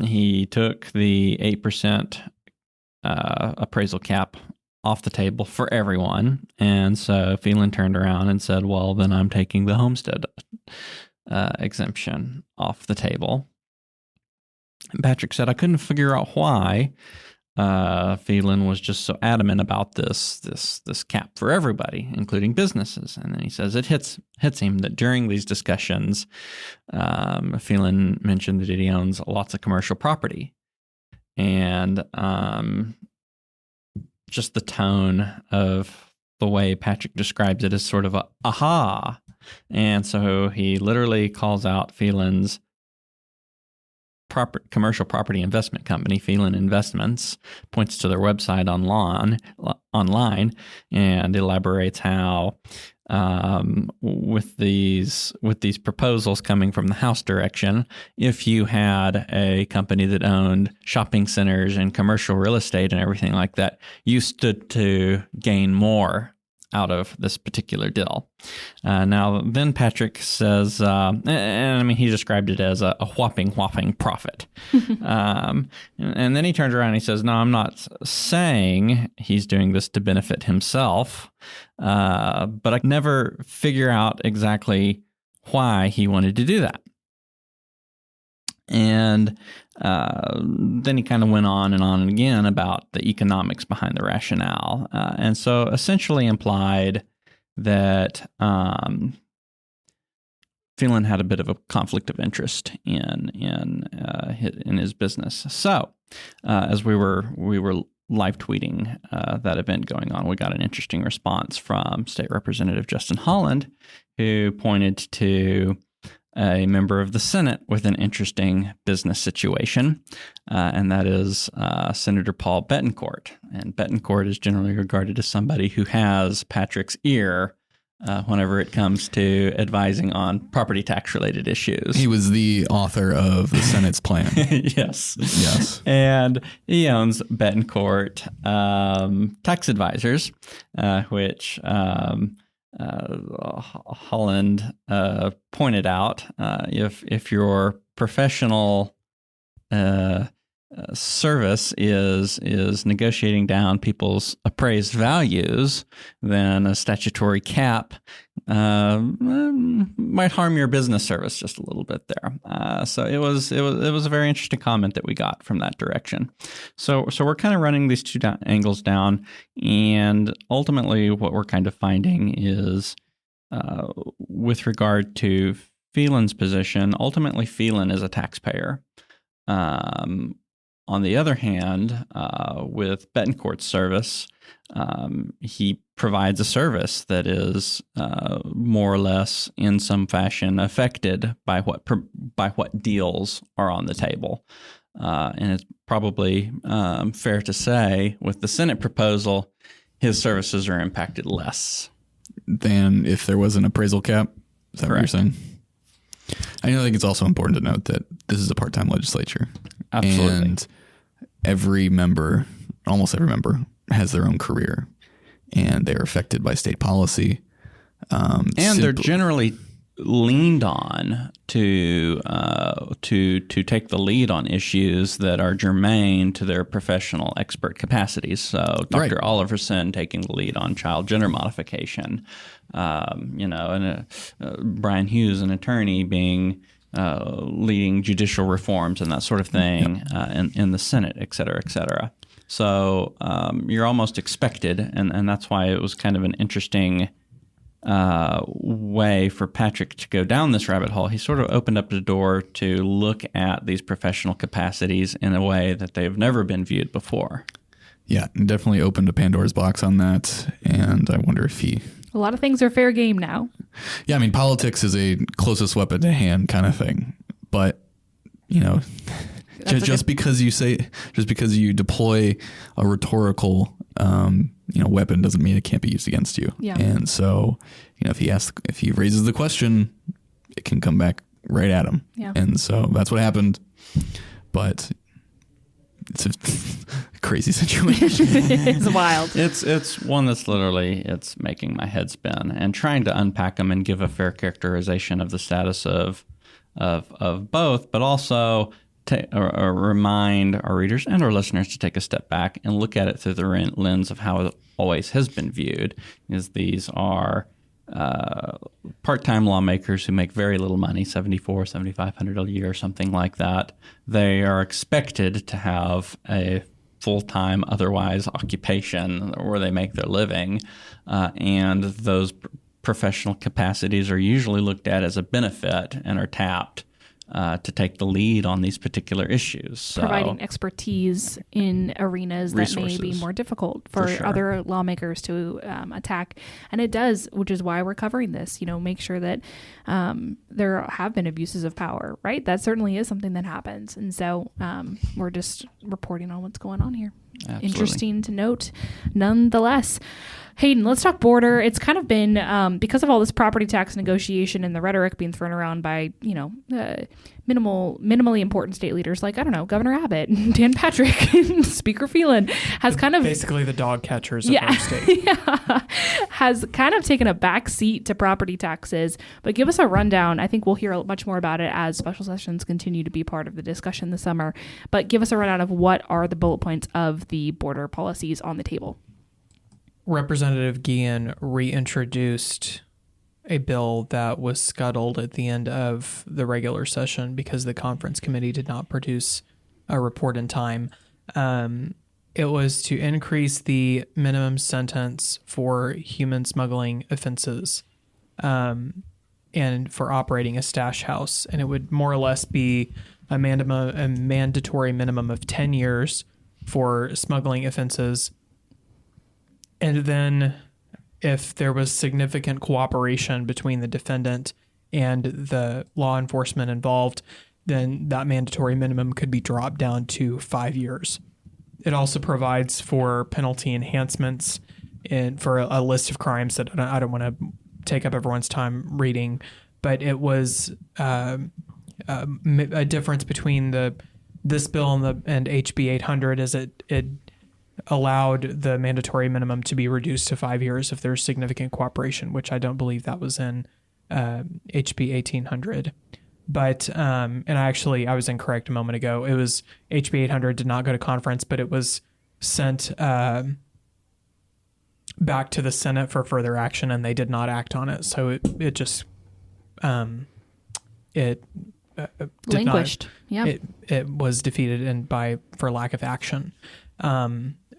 he took the 8% appraisal cap off the table for everyone. And so Phelan turned around and said, well, then I'm taking the homestead exemption off the table. And Patrick said, I couldn't figure out why Phelan was just so adamant about this cap for everybody, including businesses. And then he says it hits him that during these discussions, Phelan mentioned that he owns lots of commercial property, and just the tone of the way Patrick describes it is sort of a aha. And so he literally calls out Phelan's commercial property investment company, Phelan Investments, points to their website online, and elaborates how with these proposals coming from the House direction, if you had a company that owned shopping centers and commercial real estate and everything like that, you stood to gain more out of this particular deal. Now, then Patrick says, and I mean, he described it as a whopping profit. And then he turns around and he says, no, I'm not saying he's doing this to benefit himself, but I never figure out exactly why he wanted to do that. And then he kind of went on and again about the economics behind the rationale. And so essentially implied that Phelan had a bit of a conflict of interest in his business. So as we were live tweeting that event going on, we got an interesting response from State Representative Justin Holland, who pointed to a member of the Senate with an interesting business situation, and that is Senator Paul Bettencourt. And Bettencourt is generally regarded as somebody who has Patrick's ear whenever it comes to advising on property tax-related issues. He was the author of the Senate's plan. Yes. And he owns Bettencourt Tax Advisors, which Holland pointed out, if your professional service is negotiating down people's appraised values, then a statutory cap might harm your business service just a little bit there. So it was a very interesting comment that we got from that direction. So we're kind of running these two angles down, and ultimately what we're kind of finding is with regard to Phelan's position, ultimately Phelan is a taxpayer. On the other hand, with Bettencourt's service, he provides a service that is more or less in some fashion affected by what deals are on the table. And it's probably fair to say with the Senate proposal, his services are impacted less than if there was an appraisal cap. Is that Correct. what you're saying? I think it's also important to note that this is a part-time legislature. Absolutely. And almost every member has their own career, and they're affected by state policy. And they're generally leaned on to take the lead on issues that are germane to their professional expert capacities. So Dr. Right. Oliverson taking the lead on child gender modification, and Brian Hughes, an attorney, being leading judicial reforms and that sort of thing in the Senate, et cetera, et cetera. So you're almost expected, and that's why it was kind of an interesting way for Patrick to go down this rabbit hole. He sort of opened up the door to look at these professional capacities in a way that they've never been viewed before. Yeah, definitely opened a Pandora's box on that, and I wonder if he... A lot of things are fair game now. Yeah, I mean, politics is a closest weapon to hand kind of thing, but, just because you deploy a rhetorical weapon doesn't mean it can't be used against you. Yeah. And so, if he raises the question, it can come back right at him. Yeah. And so that's what happened. But it's a crazy situation. It's wild. It's one that's literally it's making my head spin, and trying to unpack them and give a fair characterization of the status of both, but also or remind our readers and our listeners to take a step back and look at it through the lens of how it always has been viewed. Is these are part-time lawmakers who make very little money, $7,400, $7,500 a year, something like that. They are expected to have a full-time, otherwise occupation where they make their living, and those professional capacities are usually looked at as a benefit and are tapped to take the lead on these particular issues. So, providing expertise in arenas that may be more difficult for other lawmakers to attack. And it does, which is why we're covering this, make sure that there have been abuses of power, right? That certainly is something that happens. And so we're just reporting on what's going on here. Absolutely. Interesting to note nonetheless. Hayden, let's talk border. It's kind of been, because of all this property tax negotiation and the rhetoric being thrown around by, minimally important state leaders like, I don't know, Governor Abbott, Dan Patrick, and Speaker Phelan has kind of... Basically the dog catchers of our state. Has kind of taken a back seat to property taxes. But give us a rundown. I think we'll hear much more about it as special sessions continue to be part of the discussion this summer. But give us a rundown of what are the bullet points of the border policies on the table. Representative Guillen reintroduced a bill that was scuttled at the end of the regular session because the conference committee did not produce a report in time. It was to increase the minimum sentence for human smuggling offenses and for operating a stash house. And it would more or less be a mandatory minimum of 10 years for smuggling offenses. And then if there was significant cooperation between the defendant and the law enforcement involved, then that mandatory minimum could be dropped down to 5 years. It also provides for penalty enhancements and for a list of crimes that I don't want to take up everyone's time reading, but it was a difference between this bill and HB 800 is it allowed the mandatory minimum to be reduced to 5 years if there's significant cooperation, which I don't believe that was in HB 1800. But, and I was incorrect a moment ago. It was HB 800 did not go to conference, but it was sent back to the Senate for further action, and they did not act on it. So it just, languished. It was defeated for lack of action.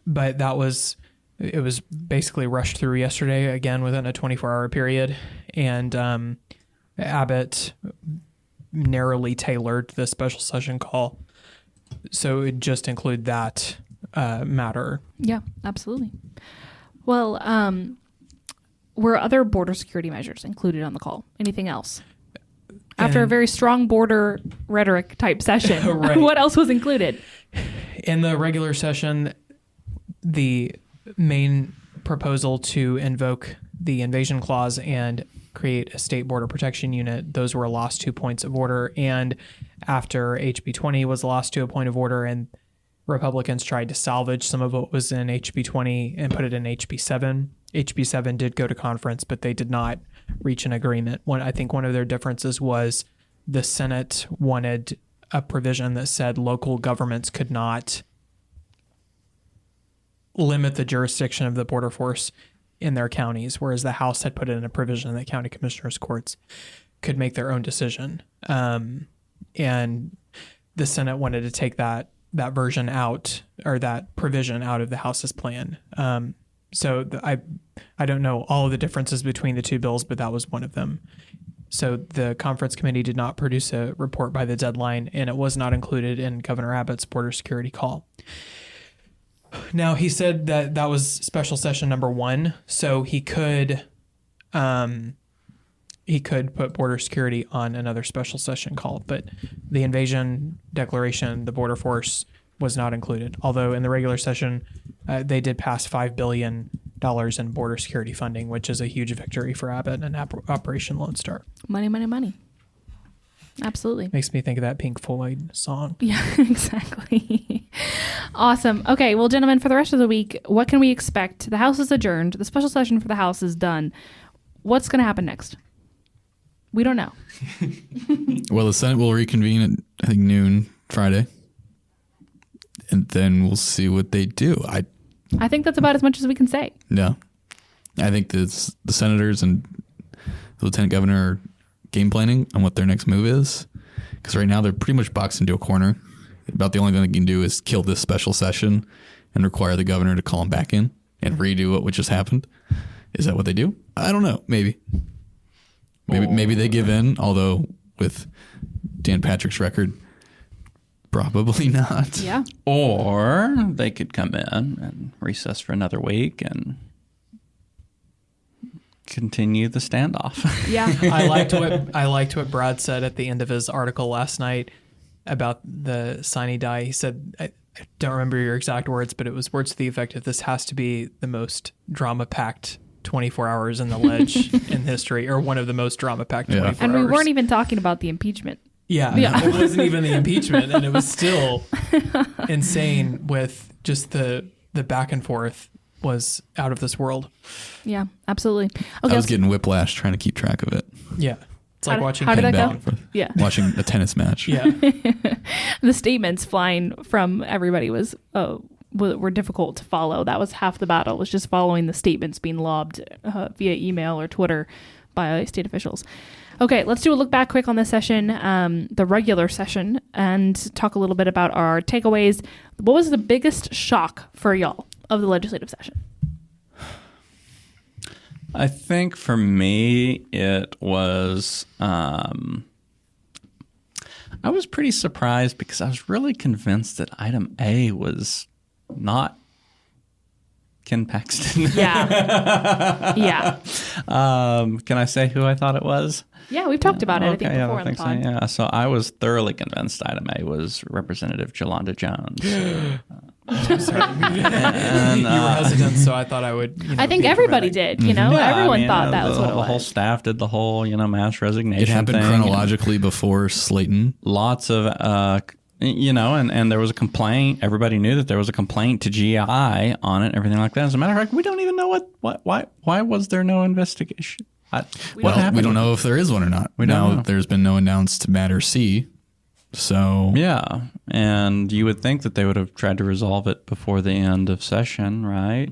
But it was basically rushed through yesterday, again, within a 24-hour period. And Abbott narrowly tailored the special session call. So it just include that matter. Yeah, absolutely. Well, were other border security measures included on the call? Anything else? After a very strong border rhetoric type session, right. What else was included? In the regular session, the main proposal to invoke the invasion clause and create a state border protection unit, those were lost 2 points of order. And after HB 20 was lost to a point of order and Republicans tried to salvage some of what was in HB 20 and put it in HB 7. HB 7 did go to conference, but they did not reach an agreement. I think one of their differences was the Senate wanted a provision that said local governments could not limit the jurisdiction of the border force in their counties, whereas the House had put in a provision that county commissioners' courts could make their own decision. And the Senate wanted to take that version out, or that provision out of the House's plan. So I don't know all of the differences between the two bills, but that was one of them. So the conference committee did not produce a report by the deadline, and it was not included in Governor Abbott's border security call. Now, he said that was special session number 1, so he could put border security on another special session call, but the invasion declaration, the border force, was not included. Although in the regular session, they did pass $5 billion in border security funding, which is a huge victory for Abbott and Operation Lone Star. Money, money, money. Absolutely. Makes me think of that Pink Floyd song. Yeah, exactly. Awesome. Okay, well, gentlemen, for the rest of the week, what can we expect? The House is adjourned. The special session for the House is done. What's going to happen next? We don't know. Well, the Senate will reconvene at, I think, noon Friday. And then we'll see what they do. I think that's about as much as we can say. Yeah. I think the senators and the lieutenant governor are game planning on what their next move is. Because right now they're pretty much boxed into a corner. About the only thing they can do is kill this special session and require the governor to call him back in and redo what just happened. Is that what they do? I don't know. Maybe they give in, although with Dan Patrick's record? Probably not. Yeah. Or they could come in and recess for another week and continue the standoff. Yeah. I liked what Brad said at the end of his article last night about the sine die. He said, I don't remember your exact words, but it was words to the effect of, this has to be the most drama-packed 24 hours in the ledge in history, or one of the most drama-packed 24 hours. And we weren't even talking about the impeachment. Yeah, it wasn't even the impeachment, and it was still insane with just the back and forth was out of this world. Yeah, absolutely. Okay, I was getting whiplash trying to keep track of it. Yeah. It's like watching how did that Back go? and forth. Yeah. Watching a tennis match. Yeah. The statements flying from everybody were difficult to follow. That was half the battle, was just following the statements being lobbed via email or Twitter by state officials. Okay, let's do a look back quick on this session, the regular session, and talk a little bit about our takeaways. What was the biggest shock for y'all of the legislative session? I think for me, it was, I was pretty surprised because I was really convinced that item A was not Ken Paxton. Yeah. Yeah. Can I say who I thought it was? Yeah, we've talked about it, I think, Okay, before on the so. pod. Yeah, so I was thoroughly convinced item A was Representative Jolanda Jones. You were hesitant, so I thought I would. I think everybody did, everyone thought that was what it was. The whole staff did the whole, mass resignation It happened thing. chronologically before Slayton. Lots of, and there was a complaint. Everybody knew that there was a complaint to GI on it, everything like that. As a matter of fact, we don't even know why was there no investigation? We don't know if there is one or not. We don't know. There's been no announced matter C. So yeah, and you would think that they would have tried to resolve it before the end of session, right?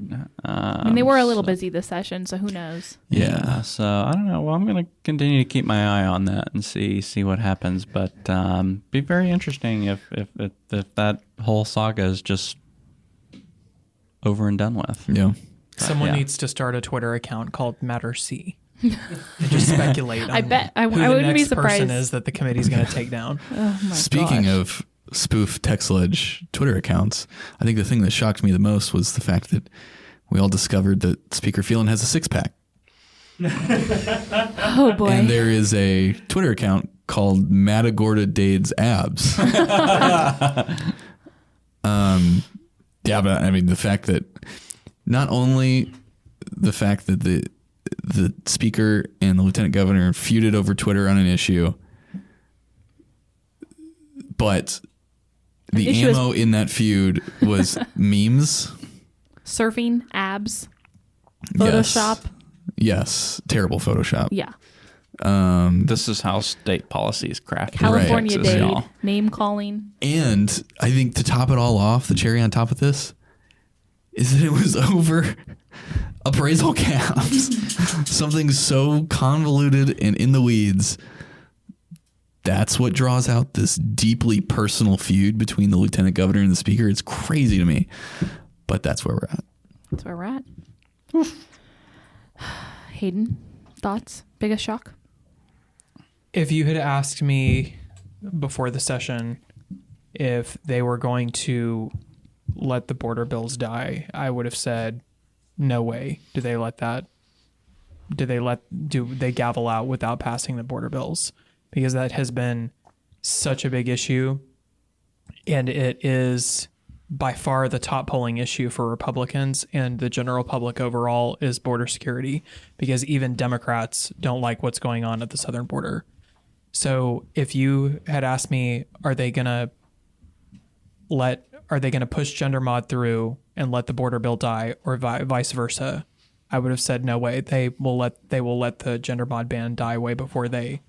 They were a little busy this session, so who knows? Yeah. So I don't know. Well, I'm going to continue to keep my eye on that and see what happens. But be very interesting if that whole saga is just over and done with. Yeah. Someone needs to start a Twitter account called Matter C. And just speculate on I bet I who the wouldn't be next surprised. person is that the committee's going to take down. Oh my Speaking gosh. of spoof text ledge Twitter accounts, I think the thing that shocked me the most was the fact that we all discovered that Speaker Phelan has a six-pack. Oh boy. And there is a Twitter account called Matagorda Dade's Abs. Yeah, but I mean, the fact that not only the fact that the speaker and the lieutenant governor feuded over Twitter on an issue, but the ammo in that feud was memes, surfing, abs, Photoshop. Yes, terrible Photoshop. Yeah. This is how state policy is crafted. California Texas, Day, y'all. name calling. And I think to top it all off, the cherry on top of this is that it was over appraisal caps. Something so convoluted and in the weeds. That's what draws out this deeply personal feud between the lieutenant governor and the speaker. It's crazy to me, but that's where we're at. That's where we're at. Hayden, thoughts? Biggest shock? If you had asked me before the session if they were going to let the border bills die, I would have said, no way. Do they gavel out without passing the border bills? Because that has been such a big issue, and it is by far the top polling issue for Republicans and the general public overall is border security, because even Democrats don't like what's going on at the southern border. So if you had asked me, are they going to push gender mod through and let the border bill die, or vice versa, I would have said no way. They will let the gender mod ban die way before they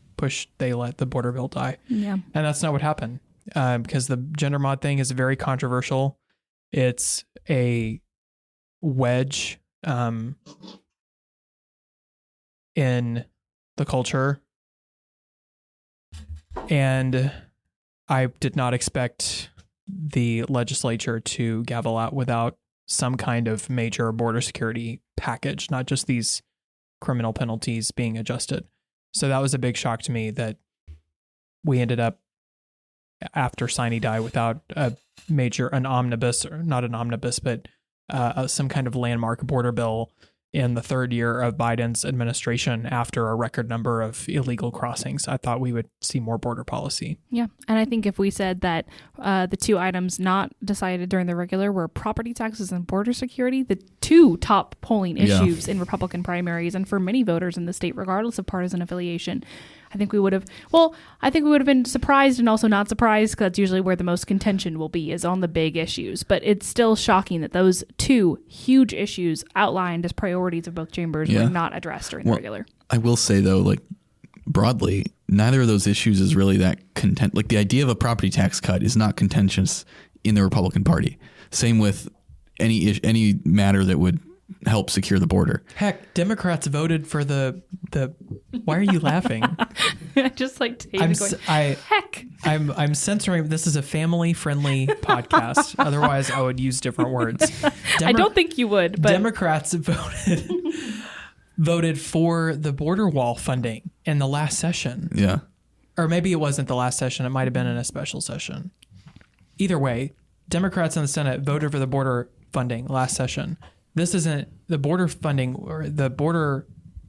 let the border bill die. Yeah. And that's not what happened, because the gender mod thing is very controversial. It's a wedge in the culture, and I did not expect the legislature to gavel out without some kind of major border security package, not just these criminal penalties being adjusted. So that was a big shock to me that we ended up after sine die without an omnibus, or not an omnibus, but some kind of landmark border bill in the third year of Biden's administration after a record number of illegal crossings. I thought we would see more border policy. Yeah. And I think if we said that the two items not decided during the regular were property taxes and border security, the two top polling issues in Republican primaries and for many voters in the state, regardless of partisan affiliation, I think we would have been surprised and also not surprised, because that's usually where the most contention will be, is on the big issues. But it's still shocking that those two huge issues outlined as priorities of both chambers were not addressed during the regular. I will say, though, like broadly, neither of those issues is really that like the idea of a property tax cut is not contentious in the Republican Party. Same with any matter that would help secure the border. Heck, Democrats voted for the why are you laughing? Just like David heck. I'm censoring. This is a family-friendly podcast. Otherwise, I would use different words. I don't think you would. But Democrats voted for the border wall funding in the last session. Yeah. Or maybe it wasn't the last session. It might have been in a special session. Either way, Democrats in the Senate voted for the border funding last session. This isn't the border funding, or the border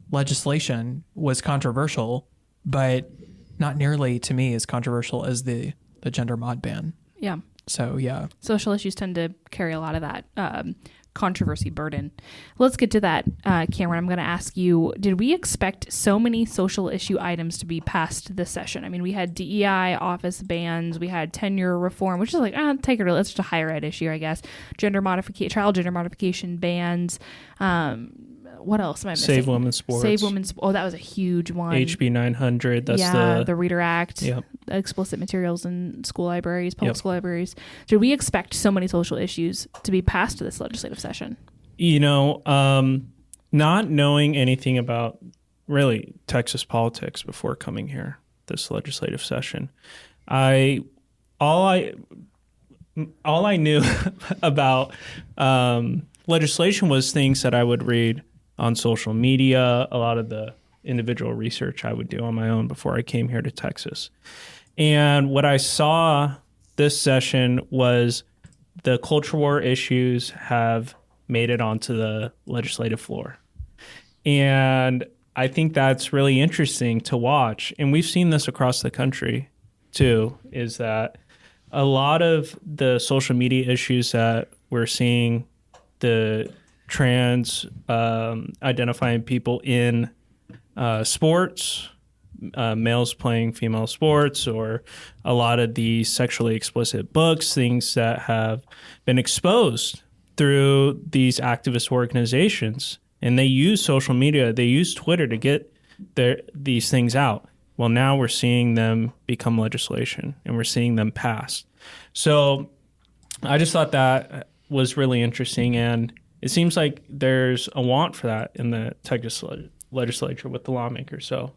legislation was controversial, but not nearly, to me, as controversial as the gender mod ban. Yeah. So, yeah. Social issues tend to carry a lot of that controversy burden. Let's get to that, Cameron. I'm going to ask you, did we expect so many social issue items to be passed this session? I mean, we had DEI, office bans, we had tenure reform, which is like, take it, that's just a higher ed issue, I guess. Child gender modification bans. What else am I missing? Save Women's Sports. Oh, that was a huge one. HB 900. That's the Reader Act. Yep. Explicit materials in school libraries, public school libraries. Did we expect so many social issues to be passed to this legislative session? Not knowing anything about really Texas politics before coming here this legislative session, all I knew about legislation was things that I would read on social media, a lot of the individual research I would do on my own before I came here to Texas. And what I saw this session was the culture war issues have made it onto the legislative floor. And I think that's really interesting to watch. And we've seen this across the country too, is that a lot of the social media issues that we're seeing, the trans identifying people in sports, males playing female sports, or a lot of the sexually explicit books, things that have been exposed through these activist organizations. And they use social media, they use Twitter to get these things out. Well, now we're seeing them become legislation and we're seeing them pass. So I just thought that was really interesting, and it seems like there's a want for that in the Texas legislature with the lawmakers. So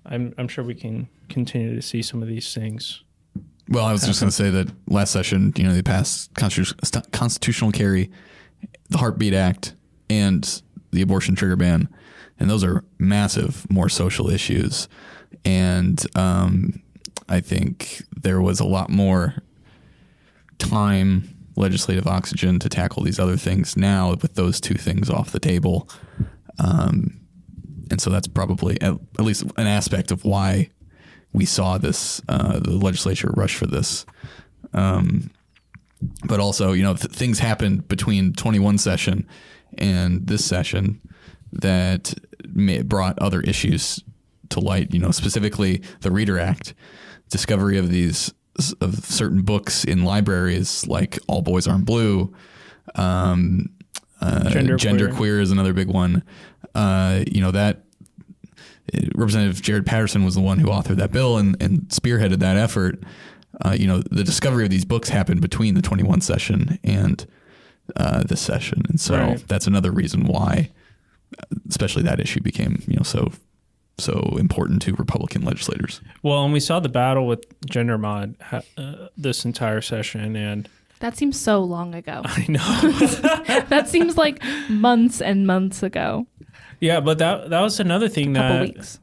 I'm sure we can continue to see some of these things. Well, I was just going to say that last session, they passed constitutional carry, the Heartbeat Act, and the abortion trigger ban. And those are massive, more social issues. And I think there was a lot more time, legislative oxygen to tackle these other things now with those two things off the table. And so that's probably at least an aspect of why we saw this, the legislature rush for this. But also, things happened between 21 session and this session that brought other issues to light, specifically the Reader Act, discovery of certain books in libraries like All Boys Aren't Blue, Genderqueer is another big one. That Representative Jared Patterson was the one who authored that bill and spearheaded that effort. The discovery of these books happened between the 21 session and this session. And so that's another reason why, especially that issue became, so important to Republican legislators. Well, and we saw the battle with gender mod this entire session, and that seems so long ago. I know. That seems like months and months ago. Yeah, but that was another thing that weeks.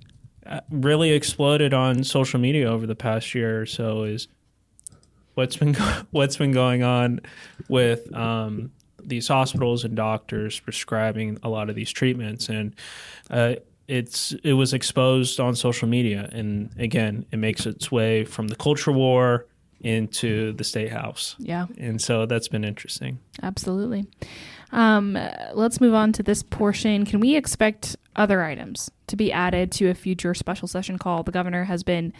Really exploded on social media over the past year or so, is what's been going on with these hospitals and doctors prescribing a lot of these treatments, and it was exposed on social media, and again, it makes its way from the culture war into the State House. Yeah. And so that's been interesting. Absolutely. Let's move on to this portion. Can we expect other items to be added to a future special session call? The governor has been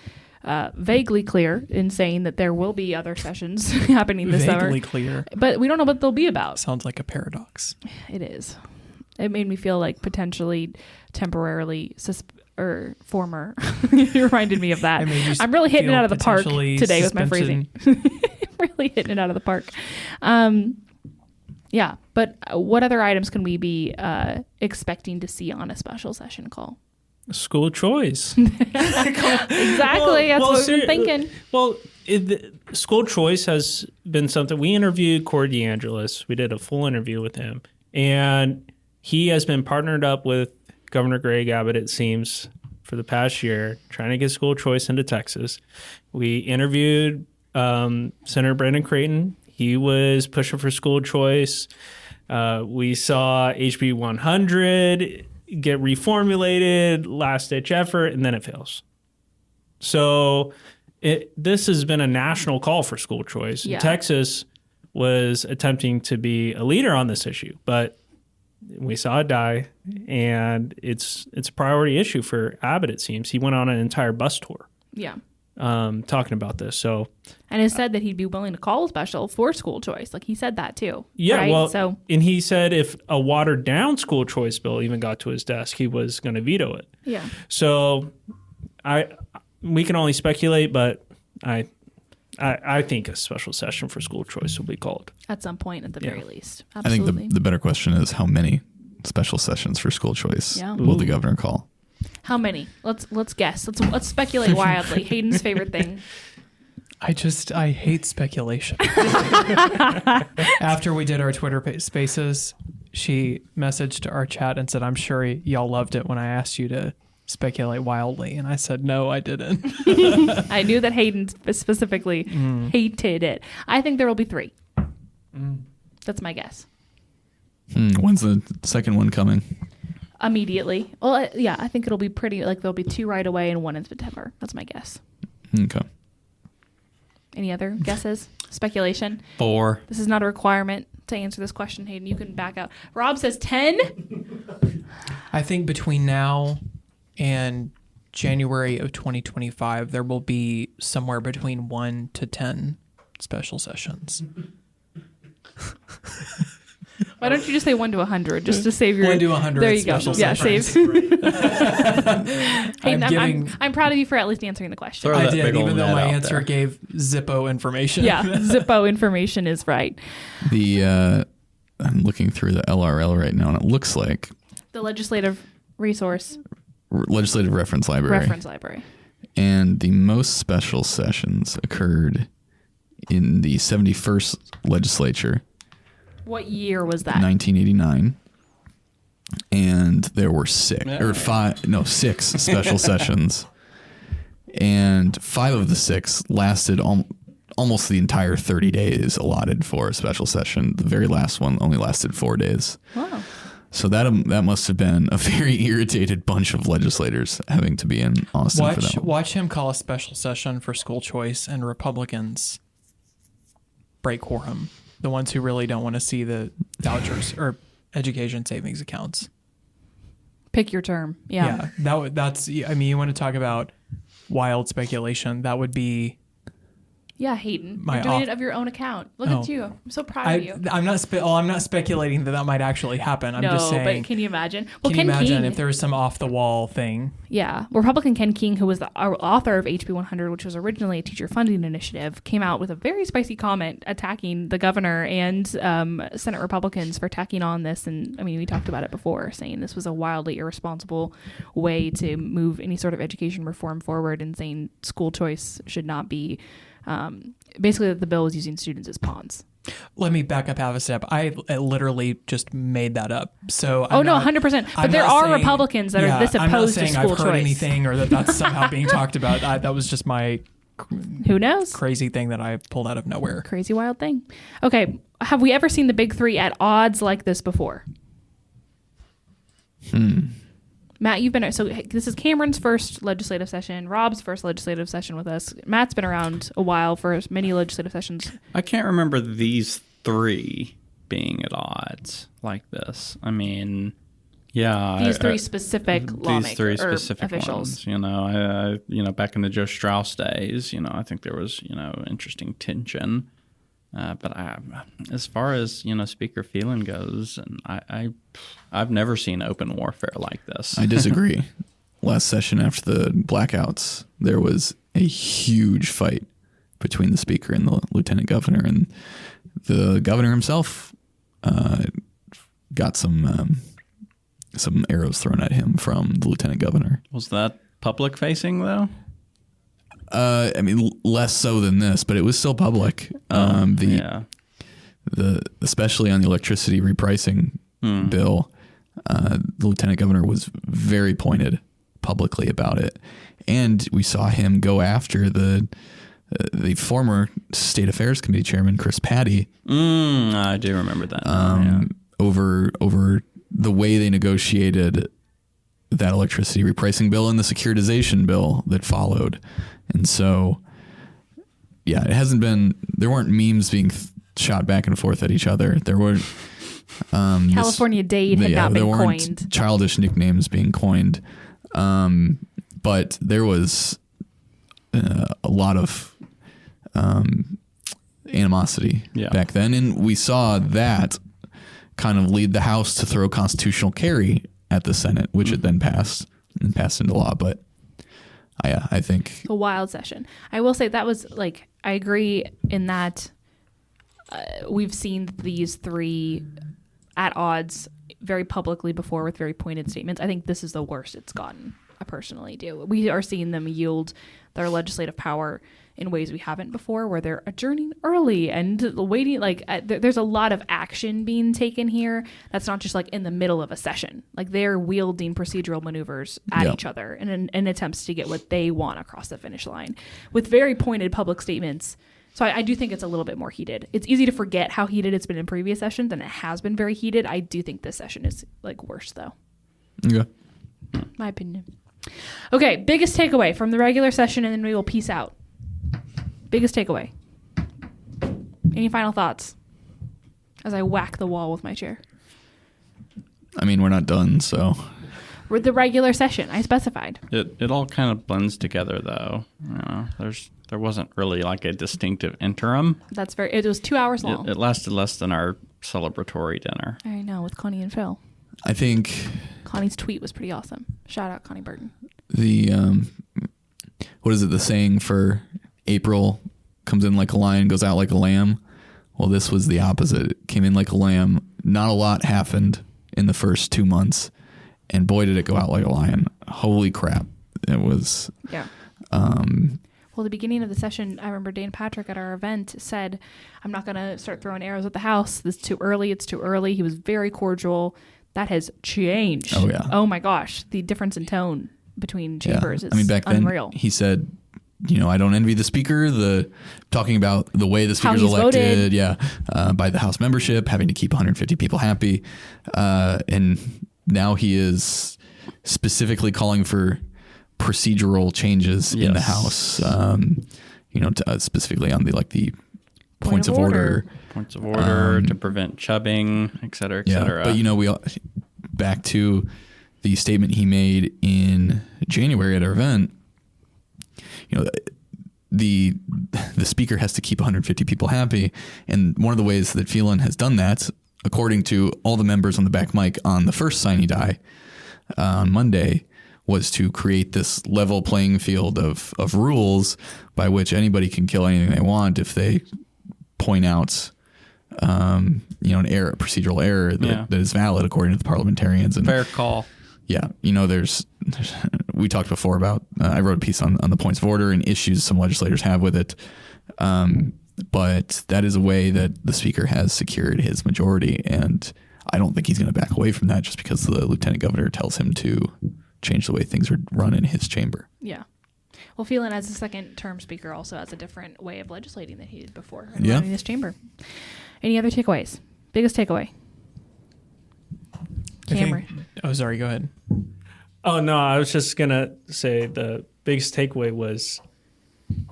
vaguely clear in saying that there will be other sessions happening this summer. Vaguely clear. But we don't know what they'll be about. Sounds like a paradox. It is. It made me feel like potentially temporarily or former. You reminded me of that. I'm really hitting it out of the park today with my phrasing. Really hitting it out of the park. Yeah, but what other items can we be expecting to see on a special session call? School choice. Exactly. That's what we've been thinking. Well, school choice has been something. We interviewed Corey DeAngelis. We did a full interview with him. And he has been partnered up with Governor Greg Abbott, it seems, for the past year, trying to get school choice into Texas. We interviewed Senator Brandon Creighton. He was pushing for school choice. We saw HB 100 get reformulated, last-ditch effort, and then it fails. So this has been a national call for school choice. Yeah. Texas was attempting to be a leader on this issue, but we saw it die, and it's a priority issue for Abbott, it seems. He went on an entire bus tour. Yeah. Talking about this. So, and has said that he'd be willing to call a special for school choice. Like he said that too. Yeah, right? well, and he said if a watered down school choice bill even got to his desk, he was going to veto it. Yeah. So, we can only speculate, but I think a special session for school choice will be called at some point, at the very least. I Absolutely. think the better question is how many special sessions for school choice will the governor call? How many? Let's guess. Let's speculate wildly. Hayden's favorite thing. I hate speculation. After we did our Twitter Spaces, she messaged our chat and said, "I'm sure y'all loved it when I asked you to speculate wildly." And I said, "No, I didn't." I knew that Hayden specifically hated it. I think there will be 3. That's my guess. When's the second one coming? Immediately. Well, yeah, I think it'll be pretty, like there'll be 2 right away and 1 in September. That's my guess. Okay. Any other guesses? Speculation? 4. This is not a requirement to answer this question, Hayden. You can back out. Rob says 10. I think between now and January of 2025, there will be somewhere between 1 to 10 special sessions. Why don't you just say 1 to 100 just to save your 1 to 100. There you go. Yeah, save. Hayden, I'm proud of you for at least answering the question. I did, even though my answer gave Zippo information. Yeah, Zippo information is right. I'm looking through the LRL right now, and it looks like the legislative reference library. And the most special sessions occurred in the 71st legislature. What year was that? 1989. And there were 6 special sessions. And 5 of the 6 lasted almost the entire 30 days allotted for a special session. The very last one only lasted 4 days. Wow. So that must have been a very irritated bunch of legislators having to be in Austin for that one. Watch him call a special session for school choice, and Republicans break quorum. The ones who really don't want to see the vouchers or education savings accounts. Pick your term. Yeah. That's. I mean, you want to talk about wild speculation? That would be. Yeah, Hayden. You're doing it of your own account. Look at you. I'm so proud of you. I'm not speculating that might actually happen. I'm just saying. But can you imagine? Well, can you imagine if there was some off the wall thing? Yeah. Republican Ken King, who was the author of HB 100, which was originally a teacher funding initiative, came out with a very spicy comment attacking the governor and Senate Republicans for tacking on this. And I mean, we talked about it before, saying this was a wildly irresponsible way to move any sort of education reform forward, and saying school choice should not be basically that the bill was using students as pawns. Let me back up half a step. I literally just made that up. So 100%. But there are Republicans that are this opposed to school choice. I'm not saying I've heard anything or that's somehow being talked about. That was just my Who knows? crazy thing that I pulled out of nowhere. Crazy wild thing. Okay, have we ever seen the big three at odds like this before? Matt, you've been so this is Cameron's first legislative session, Rob's first legislative session with us. Matt's been around a while for many legislative sessions. I can't remember these three being at odds like this. I mean, yeah, These three specific lawmakers or officials. Ones. Back in the Joe Strauss days, I think there was interesting tension. But as far as Speaker Phelan goes, and I've never seen open warfare like this. I disagree. Last session after the blackouts, there was a huge fight between the speaker and the lieutenant governor, and the governor himself got some arrows thrown at him from the lieutenant governor. Was that public facing though? I mean, less so than this, but it was still public. Especially on the electricity repricing bill, the lieutenant governor was very pointed publicly about it, and we saw him go after the former State Affairs Committee chairman Chris Patty. I do remember that. Over the way they negotiated that electricity repricing bill and the securitization bill that followed. And so, yeah, there weren't memes being shot back and forth at each other. There were California Dade had not been there weren't coined. Childish nicknames being coined. But there was a lot of animosity back then. And we saw that kind of lead the House to throw constitutional carry at the Senate, which it then passed into law. But I think a wild session. I will say that was I agree in that we've seen these three at odds very publicly before with very pointed statements. I think this is the worst it's gotten. I personally do. We are seeing them yield their legislative power in ways we haven't before, where they're adjourning early and waiting. There's a lot of action being taken here. That's not just in the middle of a session. They're wielding procedural maneuvers at each other in attempts to get what they want across the finish line with very pointed public statements. So I do think it's a little bit more heated. It's easy to forget how heated it's been in previous sessions, and it has been very heated. I do think this session is worse though. Yeah. My opinion. Okay, biggest takeaway from the regular session, and then we will peace out. Biggest takeaway. Any final thoughts as I whack the wall with my chair? I mean, we're not done, so. With the regular session, I specified. It all kind of blends together, though. There wasn't really a distinctive interim. That's it was 2 hours long. It lasted less than our celebratory dinner. I know, with Connie and Phil. I think Connie's tweet was pretty awesome. Shout out Connie Burton. The what is it? The saying for April comes in like a lion, goes out like a lamb. Well, this was the opposite. It came in like a lamb. Not a lot happened in the first 2 months, and boy, did it go out like a lion. Holy crap! It was. Yeah. Well, the beginning of the session, I remember Dane Patrick at our event said, "I'm not going to start throwing arrows at the House. This is too early. It's too early." He was very cordial. That has changed. Oh yeah. Oh my gosh, the difference in tone between chambers is back unreal. Then he said, I don't envy the speaker, talking about the way the speaker's voted. elected, by the House membership, having to keep 150 people happy. And now he is specifically calling for procedural changes in the House, specifically on the points of order. Points of order to prevent chubbing, et cetera, et cetera. But, back to the statement he made in January at our event, the speaker has to keep 150 people happy. And one of the ways that Phelan has done that, according to all the members on the back mic on the first sine die on Monday, was to create this level playing field of rules by which anybody can kill anything they want if they point out an error, procedural error that is valid according to the parliamentarians. And fair call. Yeah, there's we talked before about I wrote a piece on the points of order and issues some legislators have with it, but that is a way that the speaker has secured his majority, and I don't think he's going to back away from that just because the lieutenant governor tells him to change the way things are run in his chamber. Yeah. Well, Phelan, as a second-term speaker, also has a different way of legislating than he did before in Yeah. running this chamber. Any other takeaways? Biggest takeaway? Cameron. Sorry, go ahead. Oh, no, I was just going to say the biggest takeaway was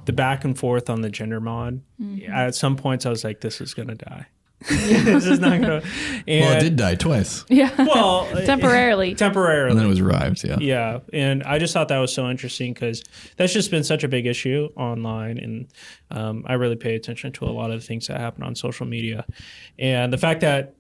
the back and forth on the gender mod. Mm-hmm. At some points, I was like, this is going to die. This is not going to. Well, it did die twice. Yeah. Well, Temporarily. Temporarily. And then it was revived, yeah. Yeah, and I just thought that was so interesting because that's just been such a big issue online, and I really pay attention to a lot of the things that happen on social media, and the fact that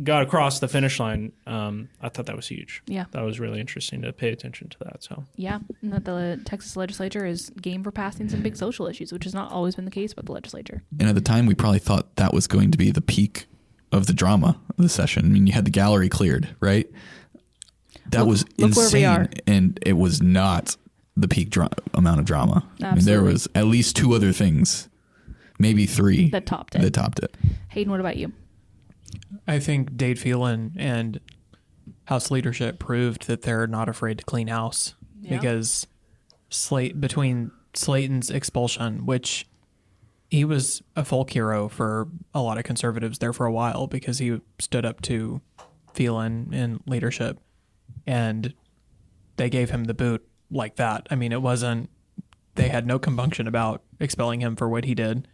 got across the finish line, I thought that was huge. Yeah. That was really interesting to pay attention to that. So Yeah, and that the Texas legislature is game for passing some big social issues, which has not always been the case with the legislature. And at the time, we probably thought that was going to be the peak of the drama of the session. I mean, you had the gallery cleared, right? That was look insane. where we are. And it was not the peak amount of drama. Absolutely. I mean, there was at least 2 other things, maybe 3 That topped it. Hayden, what about you? I think Dade Phelan and House leadership proved that they're not afraid to clean house because between Slayton's expulsion, which he was a folk hero for a lot of conservatives there for a while because he stood up to Phelan in leadership, and they gave him the boot like that. I mean, they had no compunction about expelling him for what he did,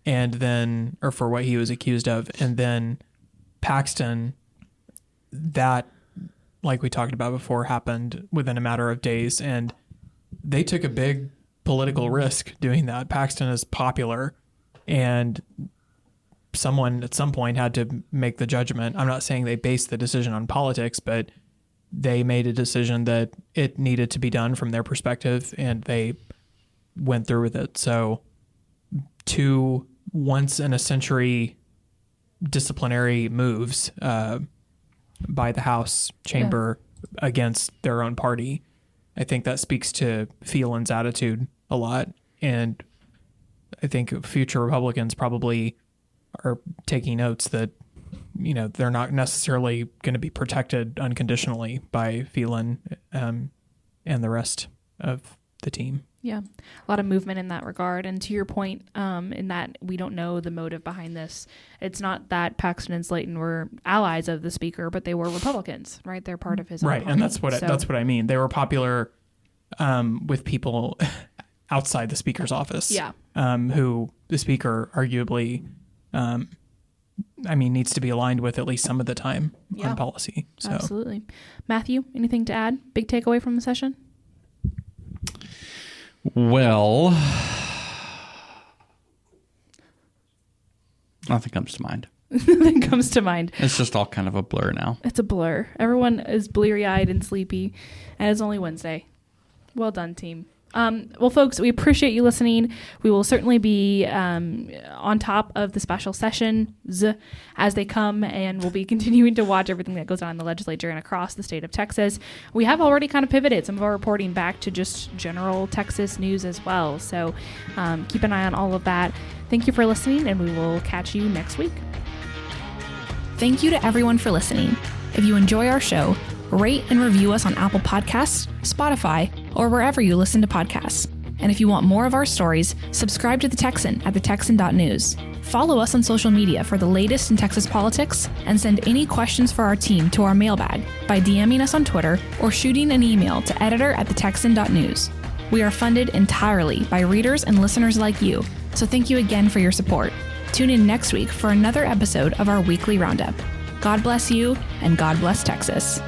or for what he was accused of. And then Paxton, that, like we talked about before, happened within a matter of days, and they took a big political risk doing that. Paxton is popular, and someone at some point had to make the judgment. I'm not saying they based the decision on politics, but they made a decision that it needed to be done from their perspective, and they went through with it. So 2 once-in-a-century disciplinary moves by the House chamber against their own party, I think that speaks to Phelan's attitude a lot. And I think future Republicans probably are taking notes that, they're not necessarily going to be protected unconditionally by Phelan and the rest of the team. Yeah, a lot of movement in that regard. And to your point, in that we don't know the motive behind this. It's not that Paxton and Slayton were allies of the speaker, but they were Republicans, right? They're part of his own right, party. and that's what I mean. They were popular with people outside the speaker's office. Yeah, who the speaker arguably, needs to be aligned with at least some of the time on policy. So. Absolutely. Matthew, anything to add? Big takeaway from the session? Well, nothing comes to mind. Nothing comes to mind. It's just all kind of a blur now. It's a blur. Everyone is bleary-eyed and sleepy, and it's only Wednesday. Well done, team. Well, folks, we appreciate you listening. We will certainly be on top of the special sessions as they come, and we'll be continuing to watch everything that goes on in the legislature and across the state of Texas. We have already kind of pivoted some of our reporting back to just general Texas news as well. So keep an eye on all of that. Thank you for listening, and we will catch you next week. Thank you to everyone for listening. If you enjoy our show, rate and review us on Apple Podcasts, Spotify, or wherever you listen to podcasts. And if you want more of our stories, subscribe to The Texan at thetexan.news. Follow us on social media for the latest in Texas politics, and send any questions for our team to our mailbag by DMing us on Twitter or shooting an email to editor@thetexan.news. We are funded entirely by readers and listeners like you, so thank you again for your support. Tune in next week for another episode of our weekly Roundup. God bless you, and God bless Texas.